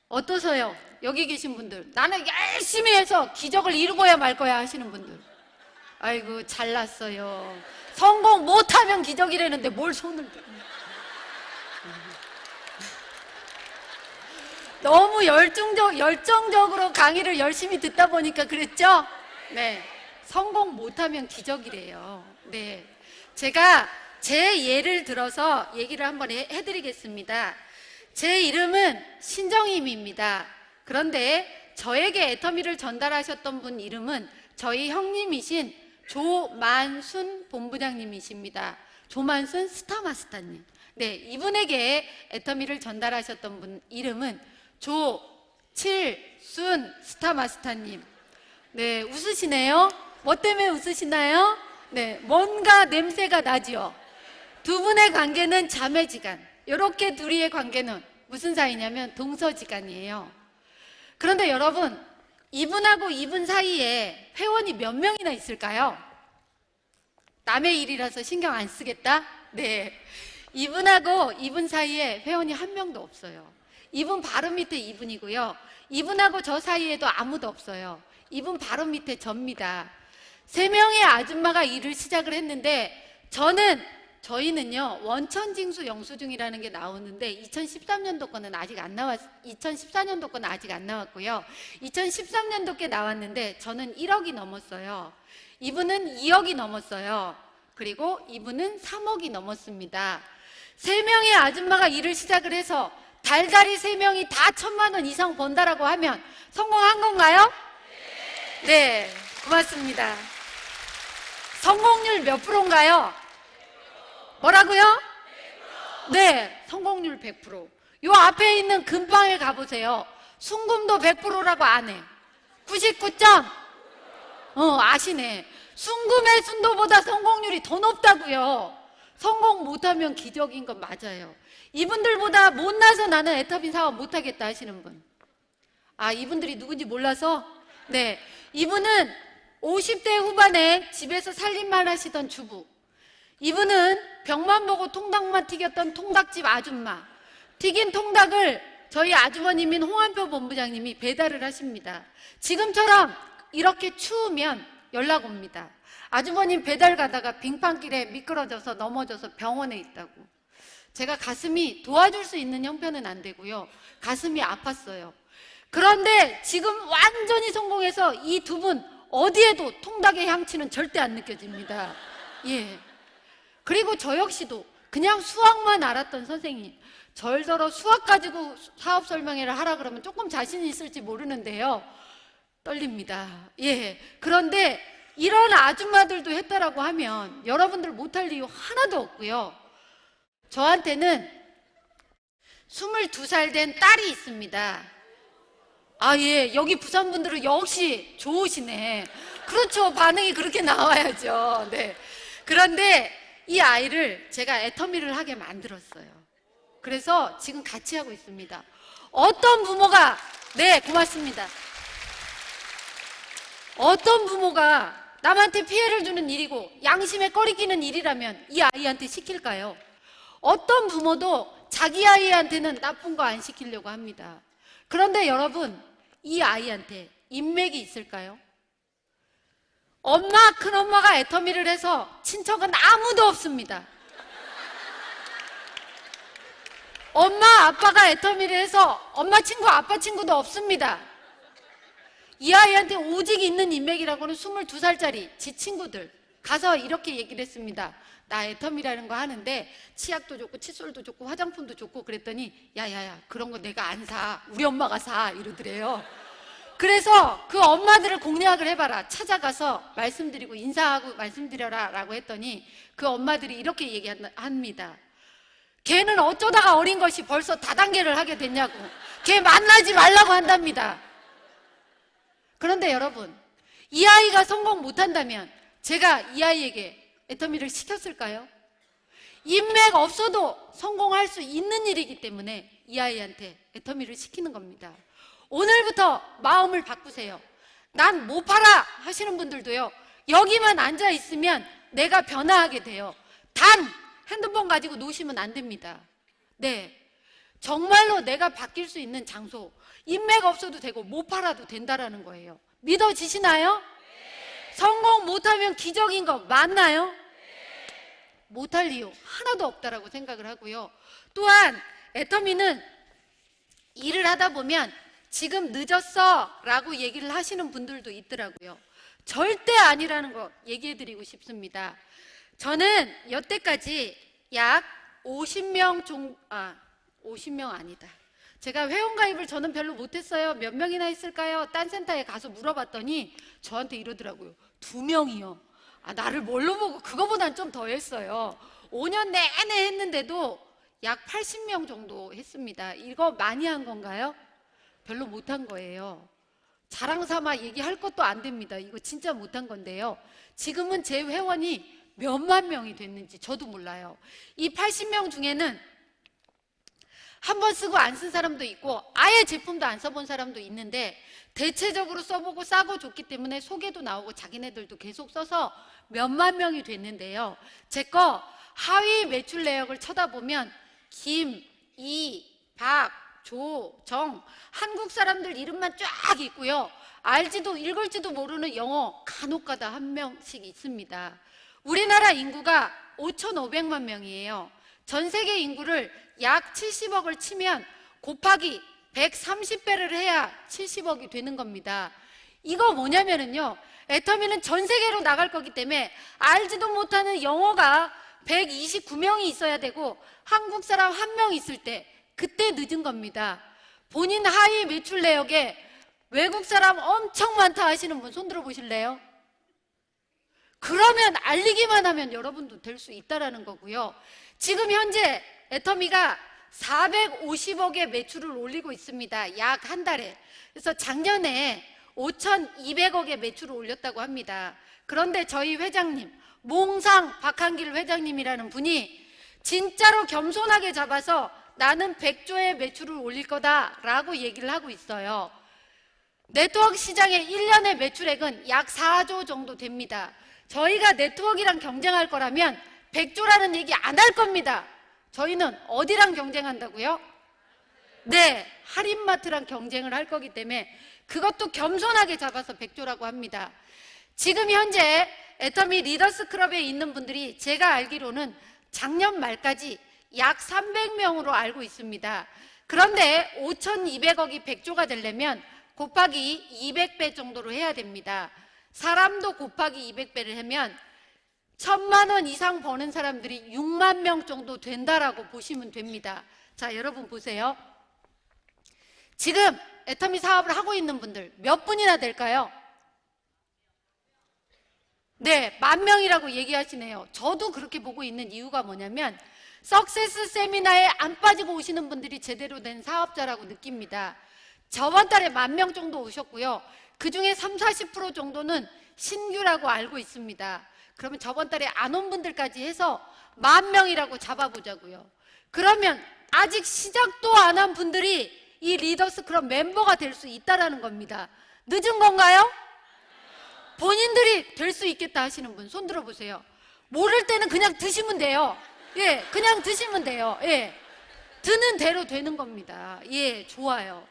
Speaker 1: 어떠세요? 여기 계신 분들, 나는 열심히 해서 기적을 이루고야 말 거야 하시는 분들, 아이고 잘났어요. 성공 못하면 기적이라는데 뭘 손을 들어. 너무 열정적으로 강의를 열심히 듣다 보니까 그랬죠? 네. 성공 못하면 기적이래요. 네. 제가 제 예를 들어서 얘기를 한번 해드리겠습니다. 제 이름은 신정임입니다. 그런데 저에게 애터미를 전달하셨던 분 이름은 저희 형님이신 조만순 본부장님이십니다. 조만순 스타마스터님. 네, 이분에게 애터미를 전달하셨던 분 이름은 조칠순 스타마스터님. 네, 웃으시네요. 뭐 때문에 웃으시나요? 네, 뭔가 냄새가 나지요. 두 분의 관계는 자매지간. 이렇게 둘이의 관계는 무슨 사이냐면 동서지간이에요. 그런데 여러분, 이분하고 이분 사이에 회원이 몇 명이나 있을까요? 남의 일이라서 신경 안 쓰겠다? 네. 이분하고 이분 사이에 회원이 한 명도 없어요. 이분 바로 밑에 이분이고요. 이분하고 저 사이에도 아무도 없어요. 이분 바로 밑에 접니다. 세 명의 아줌마가 일을 시작을 했는데, 저희는요 원천징수 영수증이라는 게 나오는데 2013년도 거는 아직 안 2014년도 거는 아직 안 나왔고요. 2013년도 게 나왔는데 저는 1억이 넘었어요. 이분은 2억이 넘었어요. 그리고 이분은 3억이 넘었습니다. 세 명의 아줌마가 일을 시작을 해서 달달이 세 명이 다 1,000만 원 이상 번다라고 하면 성공한 건가요? 네, 고맙습니다. 성공률 몇 프로인가요? 뭐라고요? 100%. 네, 성공률 100%. 요 앞에 있는 금방에 가보세요. 순금도 100%라고 안 해. 99점? 아시네. 순금의 순도보다 성공률이 더 높다고요. 성공 못하면 기적인 건 맞아요. 이분들보다 못나서 나는 애터미 사업 못하겠다 하시는 분. 아, 이분들이 누군지 몰라서? 네, 이분은 50대 후반에 집에서 살림만 하시던 주부. 이분은 벽만 보고 통닭만 튀겼던 통닭집 아줌마. 튀긴 통닭을 저희 아주버님인 홍한표 본부장님이 배달을 하십니다. 지금처럼 이렇게 추우면 연락 옵니다. 아주버님 배달 가다가 빙판길에 미끄러져서 넘어져서 병원에 있다고. 제가 가슴이 도와줄 수 있는 형편은 안 되고요. 가슴이 아팠어요. 그런데 지금 완전히 성공해서 이 두 분 어디에도 통닭의 향취는 절대 안 느껴집니다. 예. 그리고 저 역시도 그냥 수학만 알았던 선생님, 절더러 수학 가지고 사업 설명회를 하라 그러면 조금 자신이 있을지 모르는데요. 떨립니다. 예. 그런데 이런 아줌마들도 했다라고 하면 여러분들 못할 이유 하나도 없고요. 저한테는 22살 된 딸이 있습니다. 아, 예. 여기 부산 분들은 역시 좋으시네. 그렇죠. 반응이 그렇게 나와야죠. 네. 그런데 이 아이를 제가 애터미를 하게 만들었어요. 그래서 지금 같이 하고 있습니다. 어떤 부모가, 네, 고맙습니다. 어떤 부모가 남한테 피해를 주는 일이고 양심에 꺼리 끼는 일이라면 이 아이한테 시킬까요? 어떤 부모도 자기 아이한테는 나쁜 거 안 시키려고 합니다. 그런데 여러분, 이 아이한테 인맥이 있을까요? 엄마, 큰엄마가 애터미를 해서 친척은 아무도 없습니다. 엄마, 아빠가 애터미를 해서 엄마 친구, 아빠 친구도 없습니다. 이 아이한테 오직 있는 인맥이라고는 22살짜리 지 친구들 가서 이렇게 얘기를 했습니다. 나 애터미라는 거 하는데 치약도 좋고 칫솔도 좋고 화장품도 좋고. 그랬더니 야야야, 그런 거 내가 안 사, 우리 엄마가 사, 이러더래요. 그래서 그 엄마들을 공략을 해봐라. 찾아가서 말씀드리고 인사하고 말씀드려라 라고 했더니 그 엄마들이 이렇게 얘기합니다. 걔는 어쩌다가 어린 것이 벌써 다단계를 하게 됐냐고. 걔 만나지 말라고 한답니다. 그런데 여러분, 이 아이가 성공 못한다면 제가 이 아이에게 애터미를 시켰을까요? 인맥 없어도 성공할 수 있는 일이기 때문에 이 아이한테 애터미를 시키는 겁니다. 오늘부터 마음을 바꾸세요. 난 못 팔아 하시는 분들도요, 여기만 앉아 있으면 내가 변화하게 돼요. 단 핸드폰 가지고 노시면 안 됩니다. 네, 정말로 내가 바뀔 수 있는 장소, 인맥 없어도 되고 못 팔아도 된다라는 거예요. 믿어지시나요? 성공 못하면 기적인 거 맞나요? 못할 이유 하나도 없다라고 생각을 하고요. 또한 애터미는 일을 하다 보면 지금 늦었어 라고 얘기를 하시는 분들도 있더라고요. 절대 아니라는 거 얘기해 드리고 싶습니다. 저는 여태까지 약 50명 50명 아니다. 제가 회원가입을 저는 별로 못했어요. 몇 명이나 했을까요? 딴 센터에 가서 물어봤더니 저한테 이러더라고요. 2명이요. 나를 뭘로 보고, 그거보단 좀 더 했어요. 5년 내내 했는데도 약 80명 정도 했습니다. 이거 많이 한 건가요? 별로 못한 거예요. 자랑 삼아 얘기할 것도 안 됩니다. 이거 진짜 못한 건데요. 지금은 제 회원이 몇만 명이 됐는지 저도 몰라요. 이 80명 중에는 한 번 쓰고 안 쓴 사람도 있고 아예 제품도 안 써본 사람도 있는데, 대체적으로 써보고 싸고 좋기 때문에 소개도 나오고 자기네들도 계속 써서 몇만 명이 됐는데요. 제 거 하위 매출 내역을 쳐다보면 김, 이, 박, 조, 정, 한국 사람들 이름만 쫙 있고요. 알지도 읽을지도 모르는 영어 간혹가다 한 명씩 있습니다. 우리나라 인구가 5,500만 명이에요. 전 세계 인구를 약 70억을 치면 곱하기 130배를 해야 70억이 되는 겁니다. 이거 뭐냐면요, 애터미는 전 세계로 나갈 거기 때문에 알지도 못하는 영어가 129명이 있어야 되고 한국 사람 1명 있을 때 그때 늦은 겁니다. 본인 하위 매출 내역에 외국 사람 엄청 많다 하시는 분 손 들어 보실래요? 그러면 알리기만 하면 여러분도 될 수 있다라는 거고요. 지금 현재 애터미가 450억의 매출을 올리고 있습니다. 약 한 달에. 그래서 작년에 5,200억의 매출을 올렸다고 합니다. 그런데 저희 회장님, 몽상 박한길 회장님이라는 분이 진짜로 겸손하게 잡아서 나는 100조의 매출을 올릴 거다라고 얘기를 하고 있어요. 네트워크 시장의 1년의 매출액은 약 4조 정도 됩니다. 저희가 네트워크랑 경쟁할 거라면 100조라는 얘기 안 할 겁니다. 저희는 어디랑 경쟁한다고요? 네, 할인마트랑 경쟁을 할 거기 때문에 그것도 겸손하게 잡아서 100조라고 합니다. 지금 현재 애터미 리더스 클럽에 있는 분들이 제가 알기로는 작년 말까지 약 300명으로 알고 있습니다. 그런데 5,200억이 100조가 되려면 곱하기 200배 정도로 해야 됩니다. 사람도 곱하기 200배를 하면 1,000만 원 이상 버는 사람들이 6만 명 정도 된다라고 보시면 됩니다. 자, 여러분 보세요. 지금 애터미 사업을 하고 있는 분들 몇 분이나 될까요? 네, 10,000명이라고 얘기하시네요. 저도 그렇게 보고 있는 이유가 뭐냐면 석세스 세미나에 안 빠지고 오시는 분들이 제대로 된 사업자라고 느낍니다. 저번 달에 10,000명 정도 오셨고요. 그중에 30-40% 정도는 신규라고 알고 있습니다. 그러면 저번 달에 안 온 분들까지 해서 10,000명이라고 잡아보자고요. 그러면 아직 시작도 안 한 분들이 이 리더스 클럽 멤버가 될 수 있다는 겁니다. 늦은 건가요? 본인들이 될 수 있겠다 하시는 분 손 들어보세요. 모를 때는 그냥 드시면 돼요. 예, 그냥 드시면 돼요. 예, 드는 대로 되는 겁니다. 예, 좋아요.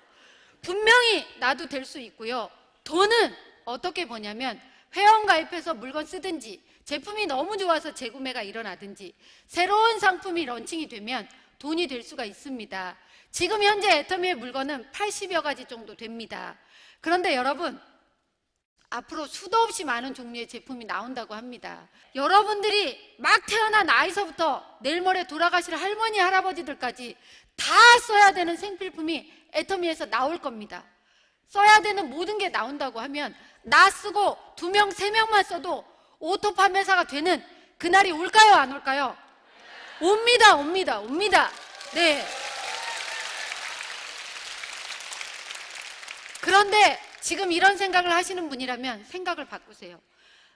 Speaker 1: 분명히 나도 될 수 있고요. 돈은 어떻게 버냐면 회원가입해서 물건 쓰든지 제품이 너무 좋아서 재구매가 일어나든지 새로운 상품이 런칭이 되면 돈이 될 수가 있습니다. 지금 현재 애터미의 물건은 80여 가지 정도 됩니다. 그런데 여러분, 앞으로 수도 없이 많은 종류의 제품이 나온다고 합니다. 여러분들이 막 태어난 아이서부터 내일 모레 돌아가실 할머니, 할아버지들까지 다 써야 되는 생필품이 애터미에서 나올 겁니다. 써야 되는 모든 게 나온다고 하면 나 쓰고 2명, 3명만 써도 오토 판매사가 되는 그날이 올까요, 안 올까요? 옵니다. 네. 그런데 지금 이런 생각을 하시는 분이라면 생각을 바꾸세요.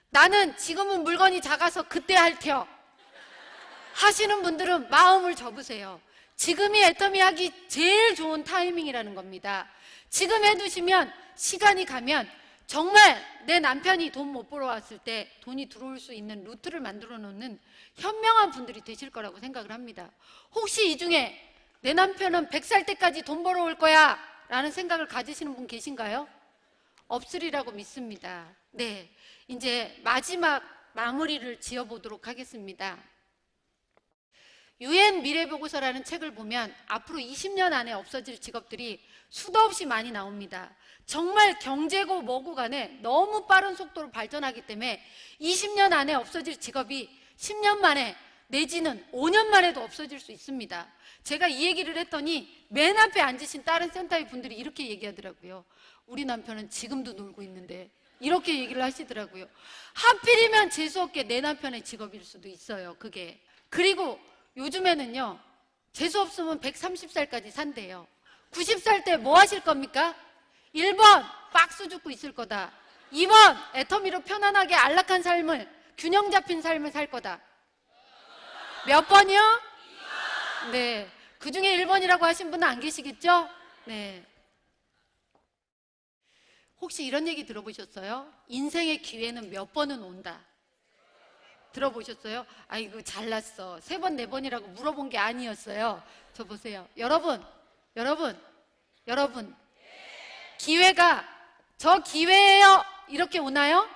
Speaker 1: 나는 지금은 물건이 작아서 그때 할 텨. 하시는 분들은 마음을 접으세요. 지금이 애터미 하기 제일 좋은 타이밍이라는 겁니다. 지금 해두시면 시간이 가면 정말 내 남편이 돈 못 벌어왔을 때 돈이 들어올 수 있는 루트를 만들어 놓는 현명한 분들이 되실 거라고 생각을 합니다. 혹시 이 중에 내 남편은 100살 때까지 돈 벌어올 거야 라는 생각을 가지시는 분 계신가요? 없으리라고 믿습니다. 네, 이제 마지막 마무리를 지어보도록 하겠습니다. UN 미래보고서라는 책을 보면 앞으로 20년 안에 없어질 직업들이 수도 없이 많이 나옵니다. 정말 경제고 뭐고 간에 너무 빠른 속도로 발전하기 때문에 20년 안에 없어질 직업이 10년 만에 내지는 5년 만에도 없어질 수 있습니다. 제가 이 얘기를 했더니 맨 앞에 앉으신 다른 센터의 분들이 이렇게 얘기하더라고요. 우리 남편은 지금도 놀고 있는데, 이렇게 얘기를 하시더라고요. 하필이면 재수없게 내 남편의 직업일 수도 있어요, 그게. 그리고 요즘에는요, 재수없으면 130살까지 산대요. 90살 때 뭐 하실 겁니까? 1번 박수 죽고 있을 거다. 2번 애터미로 편안하게 안락한 삶을, 균형 잡힌 삶을 살 거다. 몇 번이요? 2번. 네, 그 중에 1번이라고 하신 분은 안 계시겠죠? 네. 혹시 이런 얘기 들어보셨어요? 인생의 기회는 몇 번은 온다. 들어보셨어요? 아이고 잘났어. 3번, 4번이라고 물어본 게 아니었어요. 저 보세요. 여러분. 기회가 저 기회예요. 이렇게 오나요?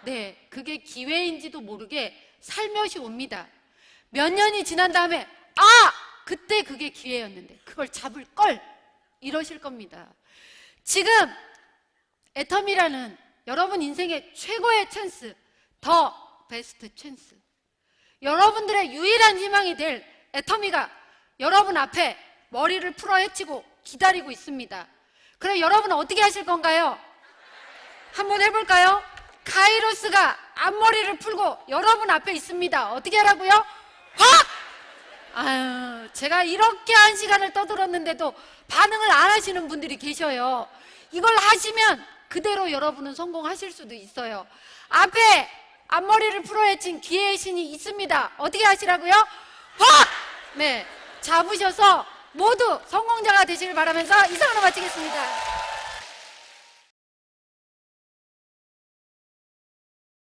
Speaker 1: 네, 그게 기회인지도 모르게 살며시 옵니다. 몇 년이 지난 다음에 그때 그게 기회였는데 그걸 잡을 걸 이러실 겁니다. 지금 애터미라는 여러분 인생의 최고의 찬스, 더 베스트 찬스, 여러분들의 유일한 희망이 될 애터미가 여러분 앞에 머리를 풀어 헤치고 기다리고 있습니다. 그럼 여러분은 어떻게 하실 건가요? 한번 해볼까요? 카이로스가 앞머리를 풀고 여러분 앞에 있습니다. 어떻게 하라고요? 확! 아유, 제가 이렇게 한 시간을 떠들었는데도 반응을 안 하시는 분들이 계셔요. 이걸 하시면 그대로 여러분은 성공하실 수도 있어요. 앞에 앞머리를 풀어헤친 기회의 신이 있습니다. 어떻게 하시라고요? 확! 네, 잡으셔서 모두 성공자가 되시길 바라면서 이상으로 마치겠습니다.